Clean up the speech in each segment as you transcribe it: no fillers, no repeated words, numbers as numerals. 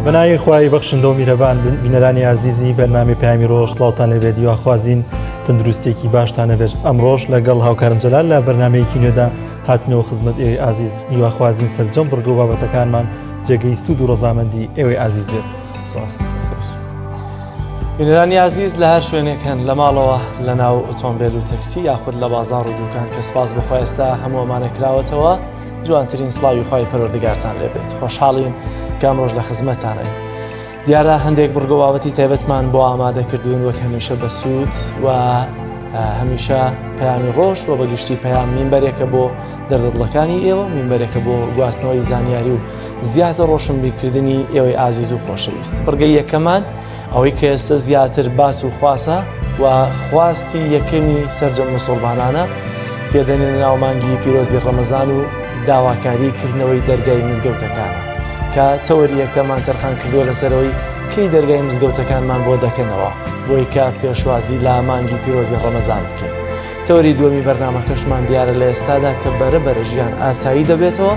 بەناوی خوای بەخشندە و میرەبان بینەرانی عزیزی بەرنامەی پەیامی ڕۆژ سڵاوتان لەبێت دیواخوازین تەندروستێکی باشتانە بێت ئەمڕۆژ لەگەڵ هاوکارم جەلال لە بەرنامەیەکی نوێدا هاتنەوە خزمەت ئێوەی عزیز هیواخوازین سەرجەم بڕگە و بابەتەکانمان جێگەی سوود و ڕەزامەندی ئێوەی عزیز بێت. بینەرانی عزیز لە هەر شوێنێک هەن لە ماڵەوە لە ناو ئۆتۆمبیل و تەکسی یاخود لە بازاڕ و دوکان کە سپاس بەخوای ئێستا هەمووەمانە کراوەتەوە جوانترین سڵاوی خوای پەروەردگارتان لێبێت. خۆشحاڵین کە ئەمڕۆژ لە خزمەتتانین. دیارە هەندێک بڕگەواوەتی تایبەتمان بۆ ئامادەکردوون وەک هەمیشە بە سوود و هەمیشە پەیامی ڕۆژ و بەگشتی پەیام مینبەرێکە بۆ دەردەڵەکانی ئێوە، مینبەرێکە بۆ گواستنەوەی زانیاری و زیاتر ڕۆشنبیرکردنی ئێوەی ئازیز و خۆشەویست. بڕگەی یەکەمان ئەوەی کە ئێستا زیاتر باس و خواسە و خواستی یەکەمی سەرجەم موسڵمانانە پێدەنێنە ناو مانگی پیرۆزی ڕەمەزان و داواکاریکردنەوەی دەرگای مزگەوتەکانە کە تەوەریەکەمان تەرخان کردووە لەسەرەوەی کەی دەرگای مزگەوتەکانمان بۆ دەکەنەوە بۆی کە پێشوازی لە مانگی پیرۆزی ڕەمەزان بکەین. تەوەری دووەمی بەرنامەکەشمان دیارە لە ئێستادا کە بەرەبەرە ژیان ئاسایی دەبێتەوە،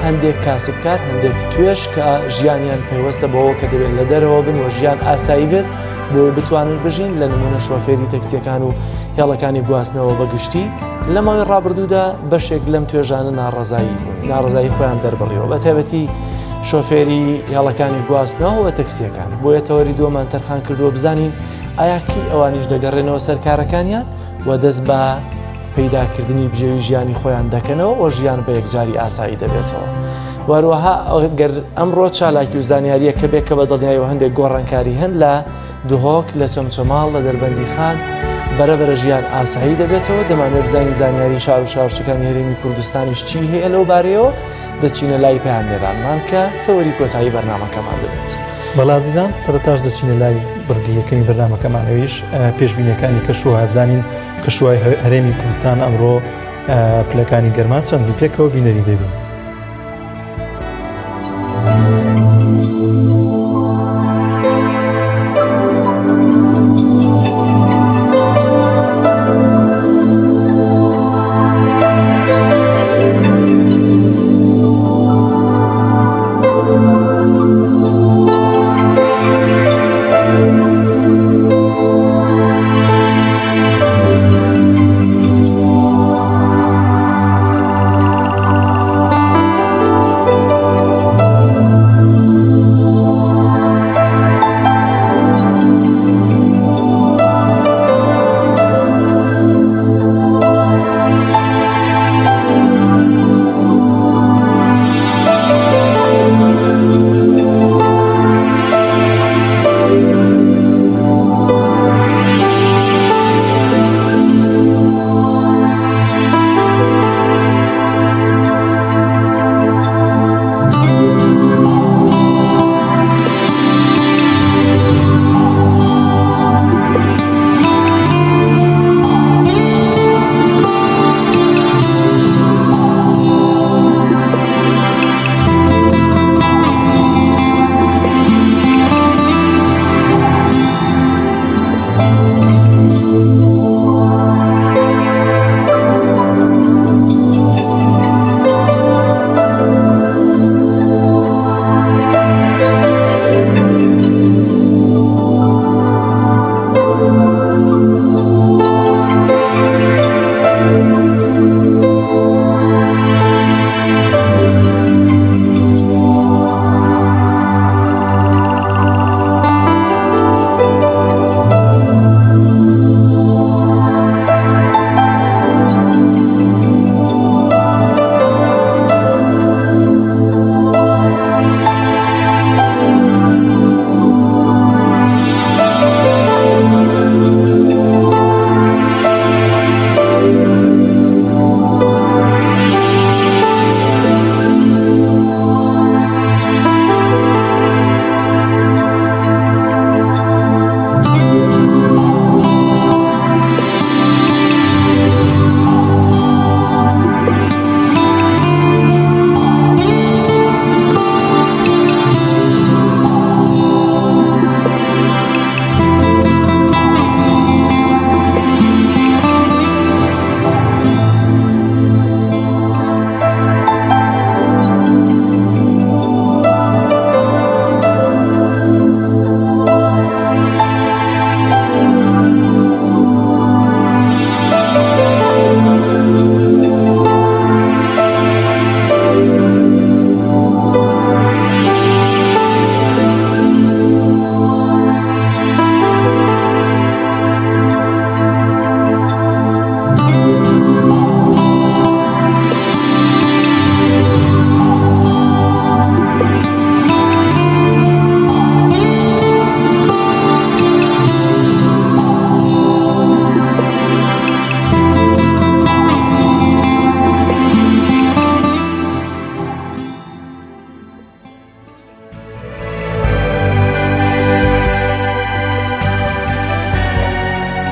هەندێک کاسبکار هەندێک توێش کە ژیانیان پێوەستە بەوە کە دەبێت لە دەرەوە بن و ژیان ئاسایی بێت بۆ بتوانن بژین، لە نمونە شۆفێری تەکسیەکان و هێڵەکانی گواستنەوە بەگشتی لە ماوەی ڕابردوودا بەشێک لەم توێژانە ناڕەزایی خۆیان دەربڕیەوە، بە تایبەتی شۆفێری هێڵەکانی گواستنەوە و تەکسیەکان. بۆیە تەوەری دووەمان تەرخان کردووە بزانین ئایا کی ئەوانیش دەگەڕێنەوە سەر کارەکانیان و دەست بە پەیداکردنی بژێوی ژیانی خۆیان دەکەنەوە و ژیان بە یەکجاری ئاسایی دەبێتەوە. وەروەها ئەگەر ئەمڕۆ چالاکی و زانیاریە کە بێت کە بە دڵنیاییەوە هەندێک گۆڕانکاری هەن لە دهۆک لە چەمچەماڵ لە دەربەندی خان بەرەبەرە ژیان ئاسایی دەبێتەوە. دەمانێت بزانین زانیاری شار و شارچووکانی هەرێمی کوردستانیش چی هەیە لەو بارەیەوە، دەچینە لای پەیامێرانمان کە تەوەری کۆتایی بەرنامەکەمان دەبێت. بەڵازیزان سەرەتاش دەچینە لای بڕگەیەکەمی بەرنامەکەمانەوەیش پێشبینیەکانی کەشوهای بزانین کەشوهای هەرێمی کوردستان ئەمڕۆ پلەکانی گەرمان چەندی پێکەوە بینەری دەبین.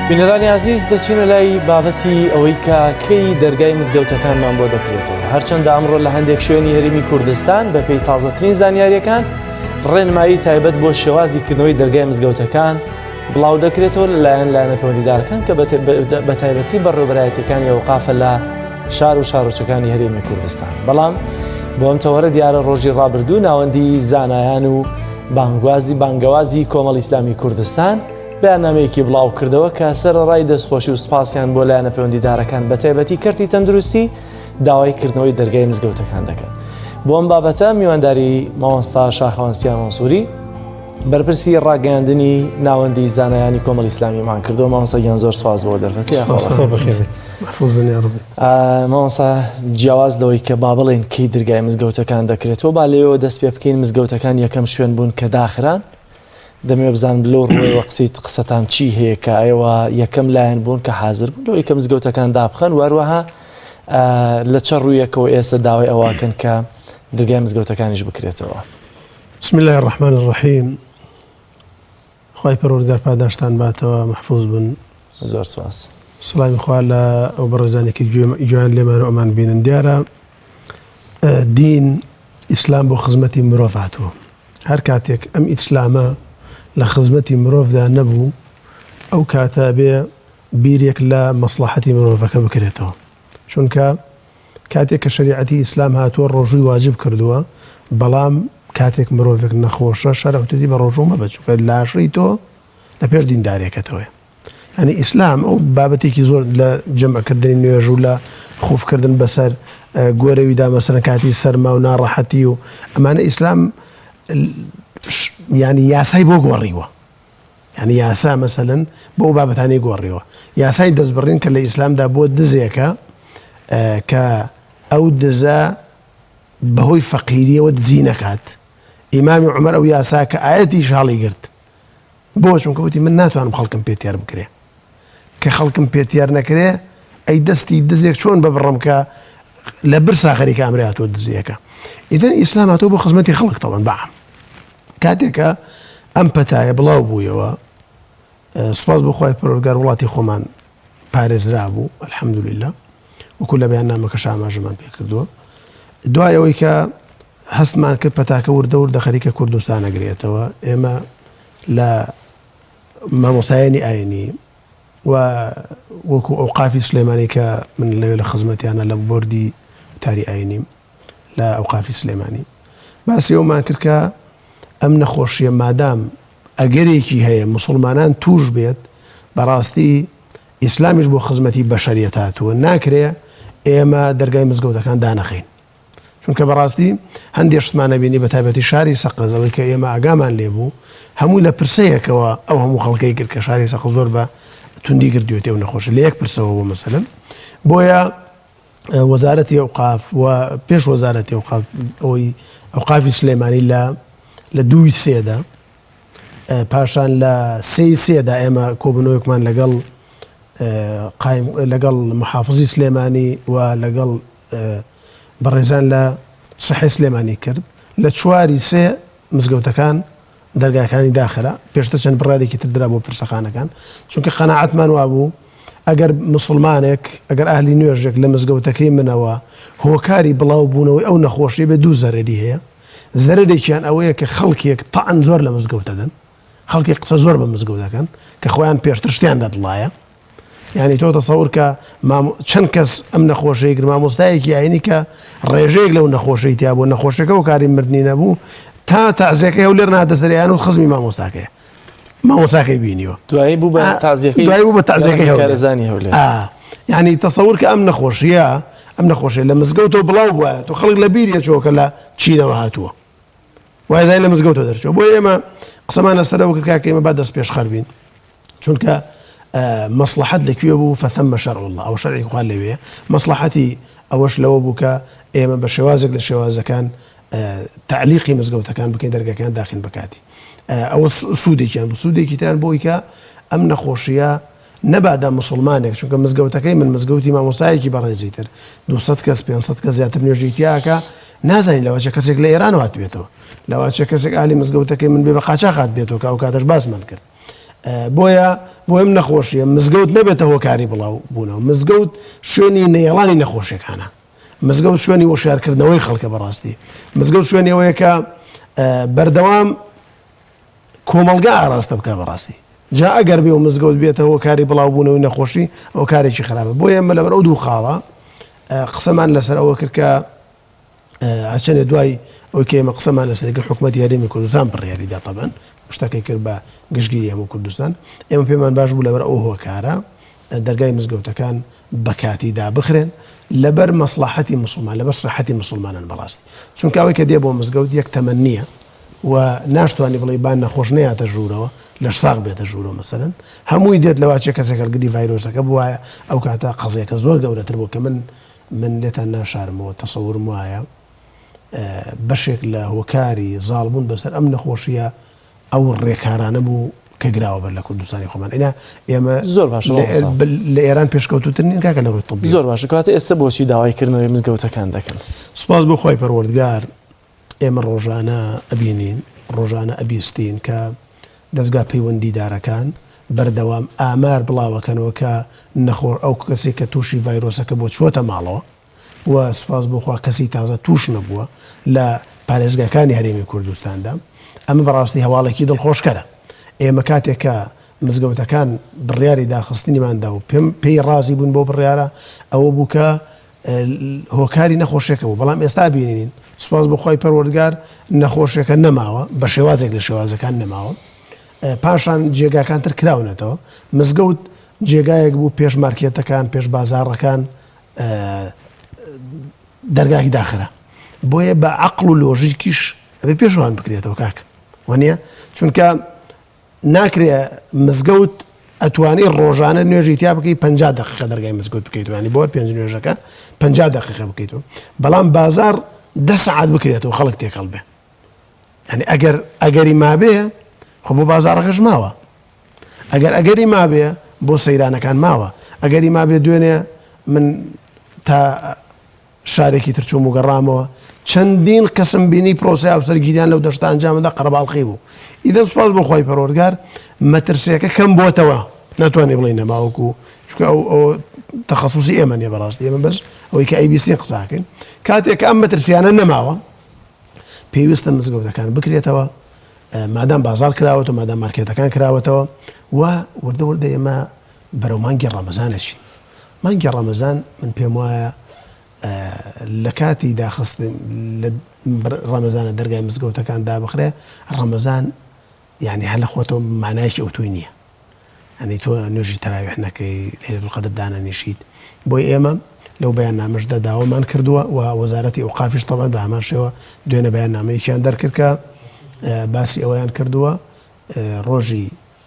بینەرانی عزیز دەچینە لای بابەتی ئەوەی کە کەی دەرگای مزگەوتەکانمان بۆ دەکرێتەوە هەرچەندە ئەمڕۆ لە هەندێک شوێنی هەرێمی کوردستان بە پێی تازەترین زانیاریەکان ڕێنمایی تایبەت بۆ شێوازیکردنەوەی دەرگای مزگەوتەکان بڵاو دەکرێتەوە لەلایەن لایەنە پەیوەندیدارەکان کە بە تایبەتی بەڕێوەبەرایەتەکانی ئەوقافە لە شار و شارۆچەکانی هەرێمی کوردستان بەڵام بۆ ئەم تەوەرە دیارە ڕۆژی ڕابردوو ناوەندی زانایان و بانگەوازی کۆمەڵی ئیسلامی کوردستان بەیاننامەیەکی بڵاو کردەوە کە سەرەڕای دەستخۆشی و سپاسیان بۆ لایەنە پەیوەندیدارەکان بە تایبەتی کەرتی تەندروستی داوای کردنەوەی دەرگای مزگەوتەکان دەکەن بۆ ئەم بابەتە میوانداری مامۆستا شاخەوانسیان مەنسووری بەرپرسی ڕاگەیاندنی ناوەندی زانایانی کۆمەڵی ئیسلامیمان کردەوە مامۆستا گیان زۆر سپاس بۆ دەرفەتی مامۆستا جیاواز لەوەی کە با بڵێن کەی دەرگای مزگەوتەکان دەکرێتەوە با لێەوە دەست پێ بکەین مزگەوتەکان یەکەم شوێن بوون کە داخران دەمێ بزان بلۆ ڕووی وەقسیت قسەتان چی هەیە کە ئێوە یەکەم لایەن بوون کە حاضر بوون لەوەی کە مزگەوتەکان دابخەن وەروەها لە چە ڕوویەکەوە ئێستا داوای ئەوواکەن کە دەرگای مزگەوتەکانیش بکرێتەوە. بسم الله الرحمن الرحیم. خوای پەروەردگار پاداشتان باتەوە محفوظ بن. زۆر سپاس. سڵامی خوا لە ئەو بەڕێزانێکی جوان لێمان و ئەمان بینن دیارە دین ئیسلام بۆ خزمەتی مرۆڤ هاتووە. هەر کاتێک ئەم ئیسلامە لە خزمەتی مرۆڤدا نەبوو ئەو کاتە بێ بیرێک لە مەسلحەتی مرۆڤەکە بکرێتەوە چونکە کاتێک کە شریعەتی ئیسلام هاتووە ڕۆژووی واجب کردووە بەڵام کاتێک مرۆڤێک نەخۆشە شەرعەتی بە ڕۆژوو مەبە چونکە لاشەی تۆ لە پێش دیندارێکەتەوە. ئەنی ئیسلام ئەو بابەتێکی زۆر لە جەمعکردنی نوێژ و لە خوفکردن بەسەر گۆرەویدا مەسەرەن کاتی سەرما و ناڕەحەتی و ئەمانە ئیسلام ینی یاسای بۆ گۆڕیوە ینی یاسا مەسەلەن بۆ بابەتانی گۆڕیوە یاسای دەستبڕین کە لە ئیسلامدا بۆ دزێکە کە ئەو دزە بەهۆی فەقیریەوە دزی نەکات. ئیمامی عومەر ئەو یاسا کە ئاەتیش هەڵی گرت بۆ چونکە وتی من ناتوانم خەڵکم پێتیار بکرێ کە خەڵکم پێتیار نەکرێ ئەی دەستی دزێک چۆن ببڕم کە لە برسا خەریکە ئەمراتۆ دزیەکە. ئیدەن ئیسلام هاتۆ بۆ خزمەتی خەڵک تەوەن بەعام کاتێکە ئەم پەتایە بڵاو بوویەوە سوپاس بۆ خوای پەروەردگار وڵاتی خۆمان پارێزرا بوو ئەلحەمدوللیلا وەکو لە بەیاننامەکەش ئاماژەمان پێ کردووە دوای ئەوەی کە هەستمان کرد پەتاکە وردە وردە خەریکە کوردستان ئەگرێتەوە ئێمە لە مامۆسایانی ئاینی و وەکو ئەوقافی سلێمانی کە من لەوێ لە خزمەتیانە لە بۆردی تاری ئاینیم لە ئەوقافی سلێمانی باسی ئەومان کرد کە ئەم نەخۆشیە مادام ئەگەرێکی هەیە مسلمانان توش بێت بەڕاستی ئیسلامیش بۆ خزمەتی بەشەریەت هاتووە ناکرێ ئێمە دەرگای مزگەوتەکان دانەخین چونکە بەڕاستی هەندێک شتمانە بینی بە تایبەتی شاری سەقەزەوەی کە ئێمە ئاگامان لێبوو هەمووی لە پرسەیەکەوە ئەو هەموو خەڵکەی کرد کە شاری سەقە زۆر بە توندی کردوێتێ و نەخۆش لە یەک پرسەوە بۆ مەسەلەن بۆیە وەزارەتی ئەوقاف و پێش وەزارەتی ئەوقاف ئەوەی ئەوقافی سلێمانی لە 2/3 پاشان لە 3/3 ئێمە کۆبنەوەیەکمان لەگەڵ محافزی سلێمانی و لەگەڵ بەڕێزان لە سەحی سلێمانی کرد لە 4/3 مزگەوتەکان دەرگاکانی داخرا پێشتر چەند بڕارێکی تر درا بۆ پرسەخانەکان چونکە قەناعەتمان وابوو ئەگەر مسلمانێک ئەگەر ئاهلی نوێژێک لە مزگەوتەکەی منەوە هۆکاری بڵاو بوونەوەی ئەو نەخۆشی بێ 2 زەرری هەیە زەرێکیان ئەوەیە کە خەڵکێک تەعەن زۆر لە مزگەوتەدەن خەڵکی قسە زۆر بە مزگەوت دەکەن کە خۆیان پێشتر شتیان دەدڵایە یعنی تۆ تەسەور کە چەند کەس ئەم نەخۆشەی کرد مامۆستایەکی ئاینی کە ڕێژەیەک لەو نەخۆشەی تیا بۆ نەخۆشەکە و کاری مردنی نەبوو تا تازیەکەی هەولێر نهاتە سەریان و خزمی مامۆستاکەی بینیوە دوایی بوو بە تازیەکەی هەولێر یعنی تەسەور کە ئەم نەخۆشیە لە مزگەوتەوە بڵاو بووە تۆ خەڵک لە بیریە چۆکە لە چینەوە هاتووە وایزای لە مزگەوتەوە دەرچۆ بۆ ئێمە قسەمان لەسەرەوە کرد کە ئێمە با دەست پێش خەربین چونکە مەسلحەت لەکوێ بوو فەثەمە شەرع الله ئەو شەرعی خوا لەوێ مەسلحەتی ئەوەش لەوە بوو کە ئێمە بە شێوازێک لە شێوازەکان تعلیقی مزگەوتەکان بکەین دەرگاکان داخین بکاتی ئەوە سوودێکیان بوو سوودێکی تران بۆی کە ئەم نەخۆشیە نەبادا مسلمانێک چونکە مزگەوتەکەی من مزگەوتی مامۆستایەکی بەڕێزی تر 200 کەس 500 کەس زیاتر نوێژیتیاکە نازانین لەوەچە کەسێک لە ئێران هات بێتەوە لەوەچە کەسێک ئالی مزگەوتەکەی من بێ بە قاچاق هات بێتەوە کە ئەو کاتەش باسمان کرد بۆیم نەخۆشیە مزگەوت نەبێتە هۆکاری بڵاو بوونەوە مزگەوت شوێنی نێڵانی نەخۆشیەکانە مزگەوت شوێنی وەشارکردنەوەی خەڵکە بەڕاستی مزگەوت شوێنەوەیە کە بەردەوام کۆمەلگا ئاراستە بکە بەڕاستی جا ئەگەر بێ و مزگەوت بێتە هۆکاری بڵاو بوونەوەی نەخۆشی ئەو کارێکی خراپە بۆیە ئێمە لەبەر ئەو دوو خاڵە قسەمان لەسەر ئەوە کرد کە هەرچەندە دوای ئەوەی کە ئێمە قسەمان لەسەر کرد حکوومەتی هەرێمی کوردستان بڕیاریدا تەبەن شتەکەی کرد بە گشتگیری هەموو کوردستان ئێمە پێمان باش بوو لەبەر ئەو هۆکارە دەرگای مزگەوتەکان بەکاتیدا بخرێن لەبەر مەسلحەتی مسلمان لەبەر سەحەتی مسلمانان بەڕاستی چونکە ئەوەی کە دێ بۆ مزگەوت یەک تەمەن نییە و ناشتوانانی بڵێ بان نەخۆش نەیاتە ژوورەوە لە ساغ بێتە ژوورەوە مەسەرەن هەمووی دێت لەواچێ کەسێک هەڵگری ڤایرۆسەکە بووایە ئەو کاتە قەزێکە زۆر گەورەتر بوو کە من لێتان ناشارمەوە تەسەورم وایە بەشێک لە هۆکاری زاڵبوون بەسەر ئەم نەخۆشیە ئەو ڕێکارانە بوو کە گراوە بەر لە کوردستانی خۆمان ئێنا ئێمە زۆر باش لە ئێران پێشکەوتوتر نین کاکە لە ڕووی طبی زۆر باشە کاتە ئێستا بۆچی داوایکردنەوەی مزگەوتەکان دەکەن سوپاس بۆ خۆی پەروەردگار ئێمە ڕۆژانە ئەبینین ڕۆژانە ئەبیستین کە دەستگا پەیوەندیدارەکان بەردەوام ئامار بڵاوەکەنەوە کە نەخۆر ئەو کەسێک کە تووشی ڤایرۆسەکە بۆ چۆتە ماڵەوە و سوپاس بۆخوا کەسی تازە توش نەبووە لە پارێزگاکانی هەرێمی کوردستاندا ئەمە بەڕاستی هەواڵێکی دڵخۆشکەرە ئێمە کاتێک کە مزگەوتەکان بڕیاری داخستنیماندا و پێی ڕازی بوون بۆ بڕیارە ئەوە بوو کە هۆکاری نەخۆشیەکە بوو بەڵام ئێستا بینین سوپاس بەخوای پەروەردگار نەخۆشیەکە نەماوە بە شێوازێک لە شێوازەکان نەماوە پاشان جێگاکان تر کراونەتەوە مزگەوت جێگایەک بوو پێش مارکێتەکان پێش بازاڕەکان دەرگاکی داخرە بۆیە بە عەقڵ و لۆژیکیش ئەبێ پێشەوان بکرێتەوە کاکە وانە چونکە ناکرێ مزگەوت ئەتوانی ڕۆژانە نوێژی تیا بکەی 50 دقیقە دەرگای مزگەوت بکەیت ینی بۆ 5 نوێژەکە 50 دقیقە بکەیتەوە بەڵام بازار 10 ساعات بکرێتەوە خەڵک تێکەڵ بێ ینی ئەگەری مابێ خۆ بۆ بازارەکەش ماوە ئەگەری مابێ بۆ سەیرانەکان ماوە ئەگەری مابێ دوێنێ من تا شارێکی ترچوم و گەڕامەوە چەندین قسم بینی پرۆسی هاوسەرگیریان لەو دەشتا ئەنجامەدا قەرەباڵقی بوو ئیدە سوپاس بۆ خۆی پەروەردگار مەترسیەکە کەم بۆتەوە ناتوانێ بڵێ نەماوەکو چونکە ئەو تەخەسوسی ئێمە نیە بەڕاستی ئێمە بەس ئەوەی کە ئەیبیسی قساکەین کاتێک ئەم مەترسیانە نەماوە پێویستە مزگەوتەکان بکرێتەوە مادام بازار کراوەتەوە مادام مارکێتەکان کراوەتەوە و وردە وردە ئێمە بەرەو مانگی ڕەمەزانەچین مانگی ڕەمەزان من پێم وایە لە کاتی داخستن لە ڕەمەزانە دەرگای مزگەوتەکان دابخرێ ڕەمەزان یعنی هەر لە خۆتەوە مانایکی ئەو توی نییە ئەنی تۆ نوێژی تەراویح نەکەی لەیلەتول قەدر دانەنیشیت بۆی ئێمە لەو بەیاننامەشدا داوامان کردووە و وەزارەتی ئەوقافیش تەبەن بە هەمان شێوە دوێنێ بەیاننامەیەکیان دەرکرد کە باسی ئەوەیان کردووە ڕۆژی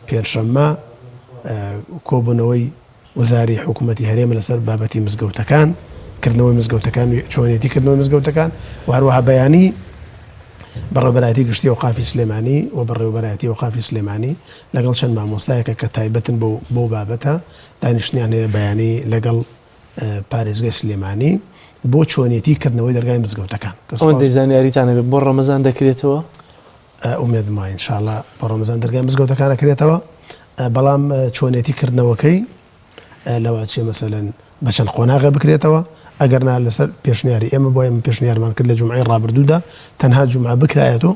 پێنجشەممە کۆبوونەوەی وەزاری حکوومەتی هەرێمە لەسەر بابەتی مزگەوتەکان کردنەوەی مزگەوتەکان چۆنیەتی کردنەوەی مزگەوتەکان و هەروەها بەیانی بەڕێوەبەرایەتی گشتی ئەوقافی سلێمانی و بەڕێوەبەرایەتی ئەوقافی سلێمانی لەگەڵ چەند مامۆستایەکە کە تایبەتن بۆ بابەتە دانیشتیان هەیە بەیانی لەگەڵ پارێزگای سلێمانی بۆ چۆنیەتی کردنەوەی دەرگای مزگەوتەکان ئەوەن دەیزانیاریتانە بۆ ڕەمەزان دەکرێتەوە ئومێدم وایە ئینشاءڵڵا بۆ ڕەمەزان دەرگای مزگەوتەکان دەکرێتەوە بەڵام چۆنیەتی کردنەوەکەی لەوە چێ مەسەلەن بە چەند قۆناغە بکرێتەوە ئەگەر نا لەسەر پێشنیاری ئێمە بۆ ئێمە پێشنیارمان کرد لە جومعەی ڕابردوودا تەنها جومعە بکرایەتەوە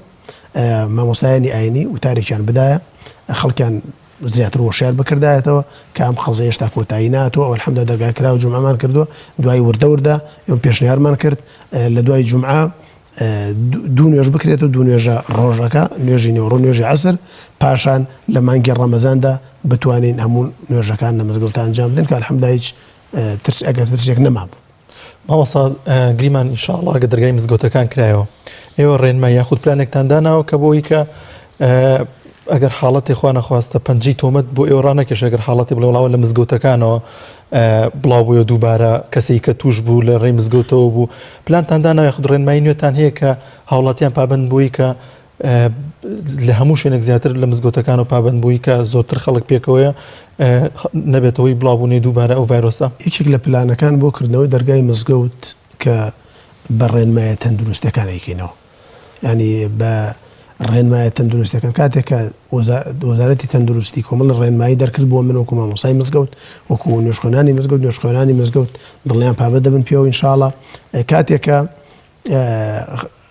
مامۆستایانی ئاینی وتارێکیان بدایە خەڵکیان زیاتر وەشیار بکردایەتەوە کە ئەم قەزە هێشتا کۆتایی ناتوە ئەو الحەمدە دەرگای کراوە جومعەمان کردووە دوای وردە ئێمە پێشنیارمان کرد لە دوای جومعە دوو نوێژ بکرێتەوە دوو نوێژە ڕۆژەکە نوێژی نێوڕۆ نوێژی عەسر پاشان لە مانگی ڕەمەزاندا بتوانین هەموو نوێژەکان لە مزگەوتە ئەنجام بدەین کە الحەمدە هیچ ئەگەر ترسێک نەمابوو مامۆستا گریمان ئینشاءڵڵا ئەگە دەرگای مزگەوتەکان کرایەوە ئێوە ڕێنمای یاخود پلانێکتان داناوە کە بۆی کە ئەگەر حاڵەتی خوا نەخواستە پەنجەی تۆمەت بۆ ئێوە ڕانەکێش ئەگەر حاڵەتی بڵێوڵاوە لە مزگەوتەکانەوە بڵاو بووە دووبارە کەسێک کە توش بوو لە ڕێی مزگەوتەوە بوو پلانتان داناوە یاخود ڕێنمای نوێتان هەیە کە هاوڵاتیان پابند بووی کە لە هەموو شوێنێک زیاتر لە مزگەوتەکان و پابند بووی کە زۆرتر خەڵک پێکەوەیە نەبێتەوەی بڵاوبوونی دووبارە ئەو ڤایرۆسە یەکێک لە پلانەکان بۆ کردنەوەی دەرگای مزگەوت کە بە ڕێنمایە تەندروستەکان ئەیکەینەوە ینی بە ڕێنمایە تەندروستەکان کاتێک کە وەزارەتی تەندروستی کۆمەڵ ڕێنمایی دەرکرد بۆ من وەکو مامۆسای مزگەوت وەکو نوێژخۆنانی مزگەوت دڵیان پابە دەبن پێوە ئینشاڵڵا کاتێکە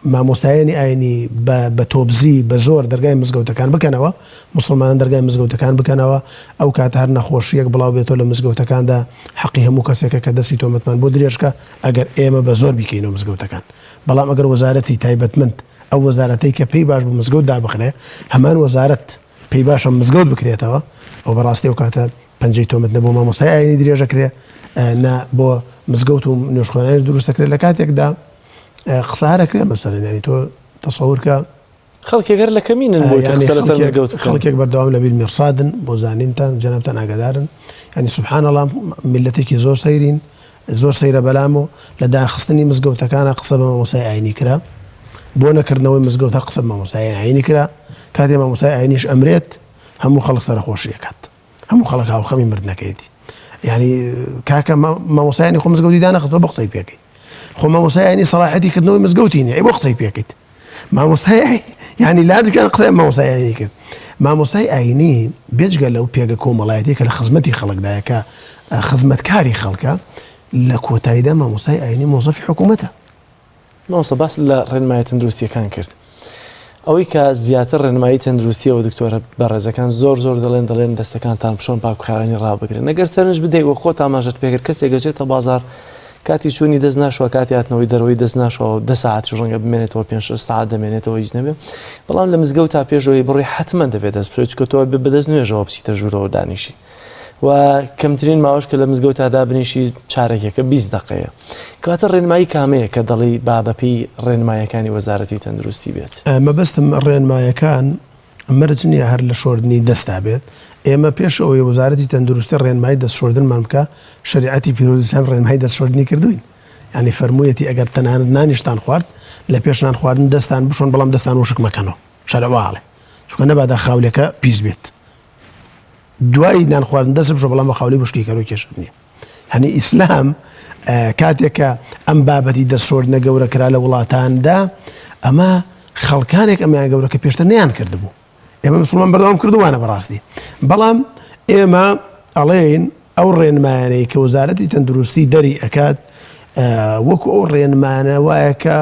مامۆستایانی ئاینی بە تۆبزی بە زۆر دەرگای مزگەوتەکان بکەنەوە مسلمانان دەرگای مزگەوتەکان بکەنەوە ئەو کاتە هەر نەخۆشیەک بڵاو بێتەوە لە مزگەوتەکاندا حەقی هەموو کەسێکە کە دەستی تۆمەتمان بۆ درێژکە ئەگەر ئێمە بە زۆر بیکەینەوە مزگەوتەکان بەڵام ئەگەر وەزارەتی تایبەتمەند ئەو وەزارەتەی کە پێی باش بە مزگەوت دابخرێ هەمان وەزارەت پێی باشە مزگەوت بکرێتەوە ئەو بەڕاستی و کاتە پەنجەی تۆمەت نەبوو مامۆستای ئاینی درێژەکرێ بۆ مزگەوت و نوێژخۆنانیش دروستەکرێت لە کاتێکدا قسارەکرێ مەسەرێنانی تۆ تەسەورکە خەڵکێگەر لە کەمینن بۆ لەسەر مزگەوت خەڵکێک بەردەوام لە بیر میرسادن بۆ زانینتان جەنابتان ئاگادارن ینی سوبحان الله میلەتێکی زۆر سەیرین زۆر سەیرە بەلام و لە داخستنی مزگەوتەکانە قسە بە مامۆسای ئاینی کرا بۆ نەکردنەوەی مزگەوت هەر قسە بە مامۆسای ئاینی کرا کاتێ مامۆسای ئاینیش ئەمرێت هەموو خەڵک سەرخۆشیەکات هەموو خەڵک هاوخەمی مردنەکەیەتی ینی کاکە مامۆسای ئاینی خۆ مزگەوتی دانەخستەوە بە قسەی پێکەی خۆ مامۆسای ئاینی سەلاحەتی کردنەوەی مزگەوتی نیە ئەی بۆ قسەی پێکەیت مامۆستای ینی لاردوکان قسەی مامۆسای ئاینی کرد مامۆستای ئاینی بێجگە لەو پێگە کۆمەڵایەتی کە لە خزمەتی خەڵکدایە کە خزمەتکاری خەڵکە لە کۆتاییدا مامۆستای ئاینی مۆزەفی حکوومەتە مامۆستا باس لە ڕێنمایی تەندروستیەکان کرد ئەوەی کە زیاتر ڕێنمایی تەندروستیەوە دکتۆرە بەڕێزەکان زۆر دەڵێن دەستەکانتان پشۆن پاکوخاوێنی ڕابگرن ئەگەر تەنش بدەیت وە خۆت ئاماژەت پێکرد کەسێک گەچێتە بازار کاتی چوونی دەست ناشوە کاتی هاتنەوەی دەرەوەی دەست ناشەوە 10 ساعت ڕەنگە بمێنێتەوە 5 ساعت دەمێنێتەوە هیچ نەبێ بەڵام لە مزگەوت تا پێشەوەی بڕی حتمما دەبێت دەست بچێت چکە تۆ بەدەست نوێژەوە بچیتە ژوورەوە دانیشی و کەمترین ماوەش کە لە مزگەوت تادا بنیشی چارەکێکە 20 دقەیە کاتە ڕێنمایی کامەیە کە دەڵی بابەپی ڕێنمایەکانی وەزارەتی تەندروستی بێت مەبەستم ڕێنمایەکان مرج نییە هەر لە شۆردنی دەستا بێت ئێمە پێشەوەی وەزارەتی تەندروستی ڕێنمایی دەستشۆردنمان بکە شریعەتی پیرۆزیستان ڕێنمایی دەستشۆردنی کردوین ینی فەرموویەتی ئەگەر تەنانەت نانیشتان خوارد لە پێشنان خواردن دەستان بشۆن بەڵام دەستان وشک مەکەنەوە شەرەواڵێ چونکە نەبادا خاولەکە پیس بێت دوای نان خواردن دەست بشۆ بەڵام بە خاولی بشکی کەرەوە کێشت نییە هەنی ئیسلام کاتێکە ئەم بابەتی دەستشۆردنە گەورەکرا لە وڵاتاندا ئەمە خەڵکانێک ئەمیان گەورە کە پێشتر نەیان کردبوو ئێمە مسلمان بەردەوام کردووانە بەڕاستی بەڵام ئێمە ئەڵێین ئەو ڕێنمایانەی کە وەزارەتی تەندروستی دەری ئەکات وەکو ئەو ڕێنمانە وایە کە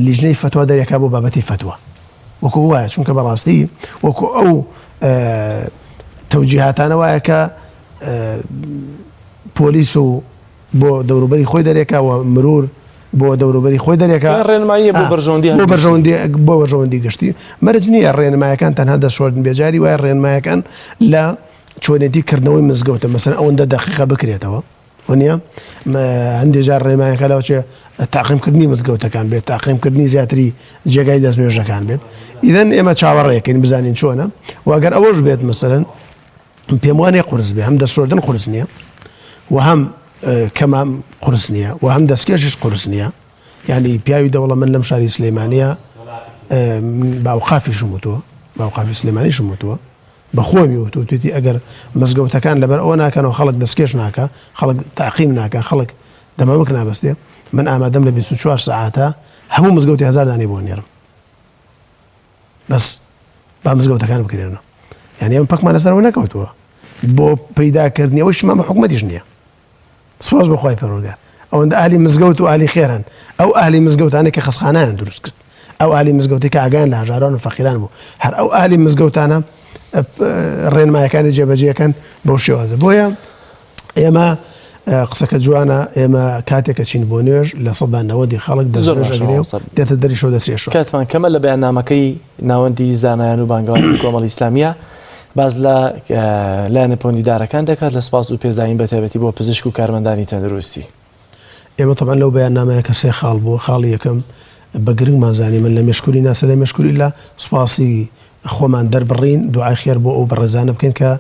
لیژنەی فتووا دەریەکا بۆ بابەتی فتووە وەکو وایە چونکە بەڕاستی وەکو ئەو تەوجیهاتانە وایە کە پۆلیس و بۆ دەوروبەری خۆی دەرێکاوە مرور بۆ دەوروبەری خۆی دەرێکا ڕێنمایی بۆ بەرژەوەندی گەشتی مەرج نییە ڕێنمایەکان تەنها دەشۆردن بێجاری وایە ڕێنمایەکان لە چۆنێتی کردنەوەی مزگەوتە مەسەن ئەوەندە دەقیقە بکرێتەوە وەنیە هەندێک جار ڕێنمایەکە لەوچێ تاقیمکردنی مزگەوتەکان بێت تاقیمکردنی زیاتری جێگای دەستنوێژەکان بێت ئیدەن ئێمە چاوەڕێیەکەین بزانین چۆنە و ئەگەر ئەوەش بێت مەسەرەن پێم وانێ قورس بێ هەم دەستشۆردن قورس نییە و هەم کەمام قورس نییە و هەم دەستکێشش قورس نییە ینی پیاوی دەوڵە من لەم شاری سلەیمانیە باوقافیشم وتووە باوقافی سلەیمانیشم وتووە بەخۆمی وتو توێتی ئەگەر مزگەوتەکان لەبەر ئەوە ناکەنەوە خەڵک دەستکێش ناکە خەڵک تاقیم ناکە خەڵک دەمەمک نابەستێ من ئامادەم لە 24 ساعتە هەموو مزگەوتی 1000 دانەی بۆ نێرم بەس با مزگەوتەکان بکرێنەوە یعنی ئەم پەکمان لەسەرەوە نەکەوتووە بۆ پەیداکردنیەوەی شمامە حکومەتیش نییە سپاس بەخوای پەروەردگار ئەوەندە ئالی مزگەوت و ئالی خێرن ئەو ئالی مزگەوتانە کە خەسخانانە دروست کرد ئەو ئالی مزگەوتی کە ئاگان لە هەژاران و فەقیران بوو هەر ئەو ئالی مزگەوتانە ڕێنمایەکانی جێبەجێەکەن بەو شێوازە بۆیە ئێمە قسەکە جوانە ئێمە کاتێکە چین بۆ نوێژ لە 90 خەڵک دەستێژەگرێ و دێتە دەری شۆ دەسێشەوە کاتمان کەمە لە بەیاننامەکەی ناوەندی زانایان و بانگەوازی کۆمەڵی ئیسلامیە باز لە لایەنە پۆندیدارەکان دەکات لە سپاس و پێزاین بەتایبەتی بۆ پزیشک و کارمەندانی تەندروستی ئێمە تەبەن لەو بەیاننامەیە کە سێ خاڵ بوو خاڵی یەکەم بە گرنگمان زانی من لە مێشکوری ناسە لە مێشکوری لە سوپاسی خۆمان دەربڕین دوعای خێر بۆ ئەو بەڕێزانە بکەین کە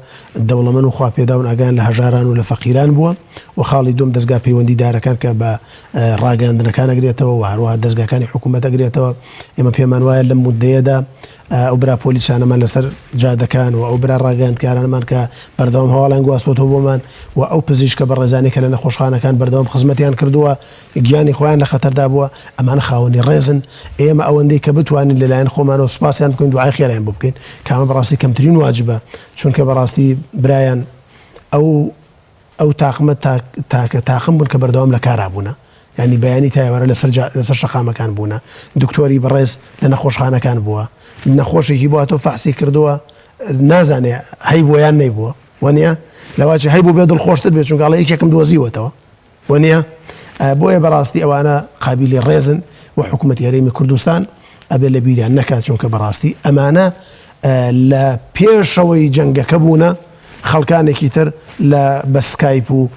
دەوڵەمەند و خوا پێداون ئاگان لە هەژاران و لە فەقیران بووە و خاڵی دوم دەستگا پەیوەندیدارەکان کە بە ڕاگەاندنەکان ئەگرێتەوە و هەروەها دەستگاکانی حکوومەت ئەگرێتەوە ئێمە پێمان وایە لەم مودەیەدا ئەو برا پۆلیسانەمان لەسەر جادەکان و ئەو برا ڕاگەاندکارانمان کە بەردەوام هەواڵیان گواستوەوە بۆمان و ئەو پزیشکە بە ڕێزانەی کە لە نەخۆشخانەکان بەردەوام خزمەتیان کردووە گیانی خۆیان لە خەتەردا بووە ئەمانە خاوەنی ڕێزن ئێمە ئەوەندەی کە بتوانین لەلایەن خۆمانەوە سوپاسیان بکەین دوعای خێرایان بۆ بکەین کامە بەڕاستی کەمترین واجبە چونکە بەڕاستی برایان ئەو تاقمە تاقم بوون کە بەردەوام لە کارابوونە ینی بەیانی تایوەرە لەسەر شەقامەکان بوونە دکتۆری بەڕێز لە نەخۆشخانەکان بووە نەخۆشێکی بووە تۆ فەحسی کردووە نازانێ هەی بۆ یان نەیبووە وەنیە لەواچی هەی بوو بێ دڵخۆشتر بێت چونکە ئەڵێ یەکێکم دۆزیوەتەوە وەنیە بۆیە بەڕاستی ئەوانە قابلی ڕێزن و حکوومەتی هەرێمی کوردستان ئەبێ لە بیریان نەکات چونکە بەڕاستی ئەمانە لە پێشەوەی جەنگەکە بوونە خەڵکانێکی تر لە بە سکایپ و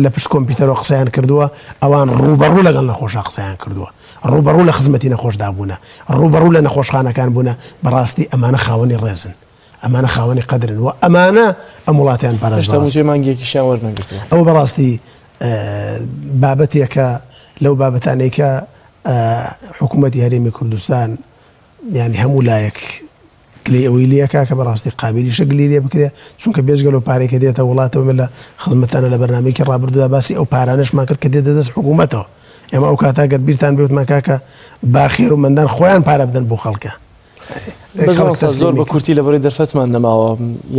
لە پشت کۆمپیوتەرەوە قسەیان کردووە ئەوان ڕوبەڕوو لەگەڵ نەخۆشە قسەیان کردووە ڕوبەڕوو لە خزمەتی نەخۆشدا بوونە ڕوبەڕوو لە نەخۆشخانەکان بوونە بەڕاستی ئەمانە خاوەنی ڕێزن ئەمانە خاوەنی قەدرن و ئەمانە ئەم وڵاتیان پارێزراوە مانگیەکیشیان وەرنەگرتووە ئەوە بەڕاستی بابەتێکە لەو بابەتانەی کە حکوومەتی هەرێمی کوردستان ینی هەموو لایەک کلی ئەوەی لەکە کە بەڕاستی قابلی شەگلی لێ بکرێ چونکە بێزگەل و پارێکە دێتە وڵاتەوە لە خزمەتانە لە بەرنامەیەکی ڕابردوودا باسی ئەو پارانەشمان کرد کە دێتە دەست حکوومەتەوە ئێمە ئەو کاتاگەر بیرتان بێتمان کاکە باخێر و مندان خۆیان پارە بدەن بۆ خەڵکە زۆر بە کورتی لەبەرەی دەرفەتمان نەماوە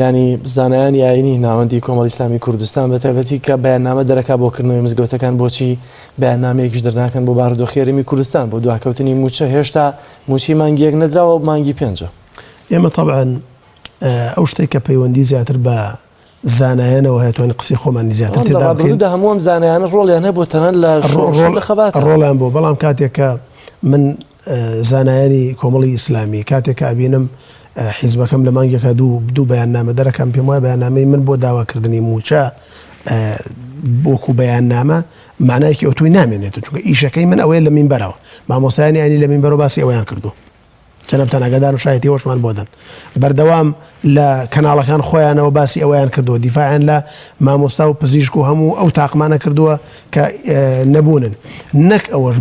ینی زانایانی ئاینی ناوەندی کۆمەڵی ئیسلامی کوردستان بە تایبەتی کە بەیاننامە دەرەکا بۆکردنەوەی مزگەوتەکان بۆچی بەیاننامەیەکیش دەرناکەن بۆ بارودۆخی هەرێمی کوردستان بۆ دواکەوتنی موچە هێشتا موچی مانگیەک نەدراوە مانگی پێنجە ئێمە طبعاً ئەو شتێک کە پەیوەندی زیاتر بە زانایانەوە هەیەتوانین قسەی خۆمانی زیاتر تێدا بکەین هەمووم زانایانە ڕۆڵیان هەبوو تەنەن لە خەبات ڕۆڵیان بۆ بەڵام کاتێکە من زانایانی کۆمەڵی ئیسلامی کاتێک ئابینم حیزبەکەم لە مانگێکە دوو بەیاننامە دەرەکەم پێم وایە بەیاننامەی من بۆ داواکردنی موچە بۆکو بەیاننامە معنایەکی ئۆتۆی نامێنێت چونکە ئیشەکەی من ئەوەیە لە مینبەرەوە مامۆستایانی ئەنی لە مینبەرەوە باسی ئەویان کردو جەنابتان ئاگادار و شایەتی هۆشمان بۆدەن بەردەوام لە کەناڵەکان خۆیانەوە باسی ئەویان کردووە دیفاعیان لە مامۆستا و پزیشک و هەموو ئەو تاقمانە کردووە کە نەبوونن نەک ئەوەش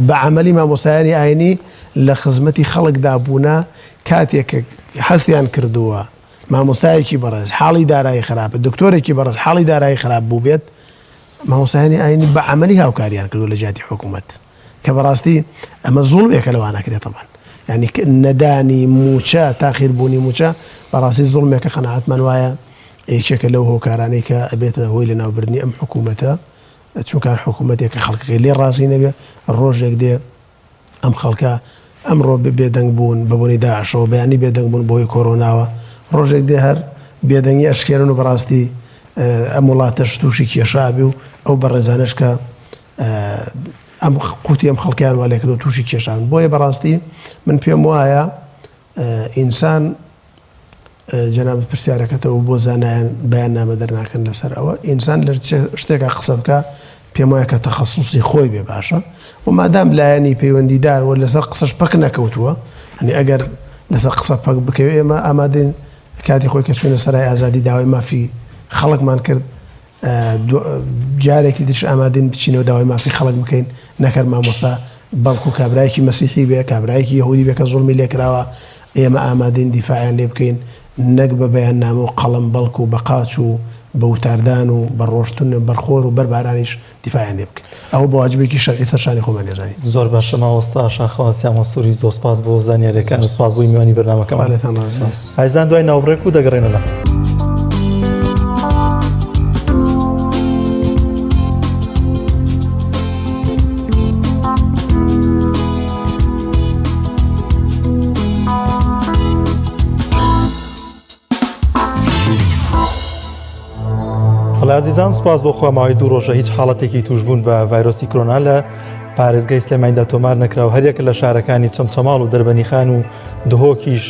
بە عەمەلی مامۆستایانی ئاینی لە خزمەتی خەڵکدا بوونە کاتێک هەستیان کردووە مامۆستایەکی بەڕێز حاڵی دارایی خراپە دکتۆرێکی بەڕێز حاڵی دارایی خراپ بوو بێت مامۆستایانی ئاینی بە عەمەلی هاوکاریان کردو لە جیاتی حکوومەت کە بەڕاستی ئەمە زوڵمێکە لەوانەکرێت طبعاً ینی نەدانی موچە تاخیربوونی موچە بەڕاستی زوڵمێکە قەناعەتمان وایە یەکێکە لەو هۆکارانەی کە ئەبێتە هۆی لە ناوبردنی ئەم حکوومەتە چونکە حکوومەتێکە خەڵکەکەی لێ ڕازی نەبێ ڕۆژێک دێ ئەم خەڵکە ئەمڕۆ بێدەنگ بوون بەبوونی داعشەوە بەیانی بێدەنگ بوون بۆی کۆرۆناوە ڕۆژێک دێ هەر بێدەنگی ئەشکێرن و بەڕاستی ئەم وڵاتەش تووشی کێشابی و ئەو بەڕێزانش کە ئەم قوتی ئەم خەڵکیان وا لێکردو تووشی کێشان بۆیە بەڕاستی من پێم وایە ئینسان جەنابەت پرسیارەکەتەوە بۆ زانایان بەیاننامە دەرناکەن لەسەر ئەوە ئینسان لە شتێکە قسە بکە پێم وایە کە تەخەسوسی خۆی بێ باشە و مادام لایەنی پەیوەندیدار و لەسەر قسەش پەک نەکەوتووە هەنی ئەگەر لەسەر قسە پەک بکەوێ ئێمە ئامادەین کاتی خۆی کە چوونە سەرای ئازادی داوای مافی خەڵکمان کرد جارێکی دیش ئامادەین بچینەوە داوای مافی خەڵک بکەین نەکەر مامۆستا بەڵکو کابرایەکی مەسیحی بێ کابرایەکی یەهودی بێ کە زوڵمی لێکراوە ئێمە ئامادەین دیفاعیان لێ بکەین نەک بە بەیاننامە و قەڵەم بەڵکو و بەقاچ و بە وتاردان و بەڕۆشتن بەرخۆر و بەربارانیش دیفاعیان لێ بکەین ئەوە بە واجبێکی شەرعی سەرشانی خۆمان لێزانی زۆر باشە ماوەستا شاخەواسیان مەسووری زۆر سپاس بۆ زانیاریەکان سپاس بۆی میوانی بەرنامەکەمان ئایزان دوای ناوبڕێک و دەگەڕێنەوە عزیزان سپاس بۆ خۆماوەی دوو ڕۆژە هیچ حاڵەتێکی توشبوون بە ڤایرۆسی کۆرۆنا لە پارێزگای سلێمانیدا تۆمار نەکراو هەریەکە لە شارەکانی چەمچەماڵ و دەربەنیخان و دهۆکیش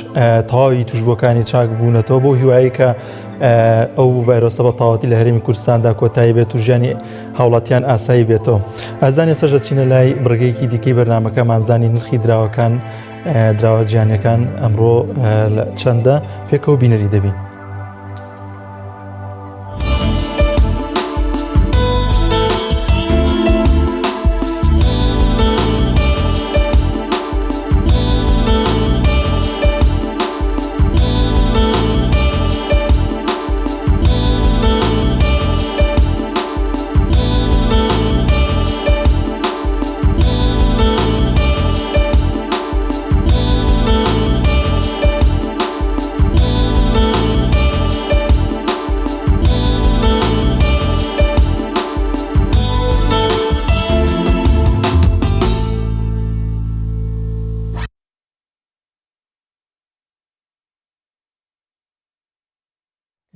تەواوی توشبووەکانی چاک بوونەتەوە بۆ هیوایی کە ئەو ڤایرۆسە بە تەواوەتی لە هەرێمی کوردستاندا کۆتایی بێت و ژیانی هاوڵاتیان ئاسایی بێتەوە. ئازانی سەرژە چینە لای بڕگەیەکی دیکەی بەرنامەکەمان زانی نرخی دراوەکان دراوە گیانیەکان ئەمڕۆ چەندە پێکەوە بینەری دەبین.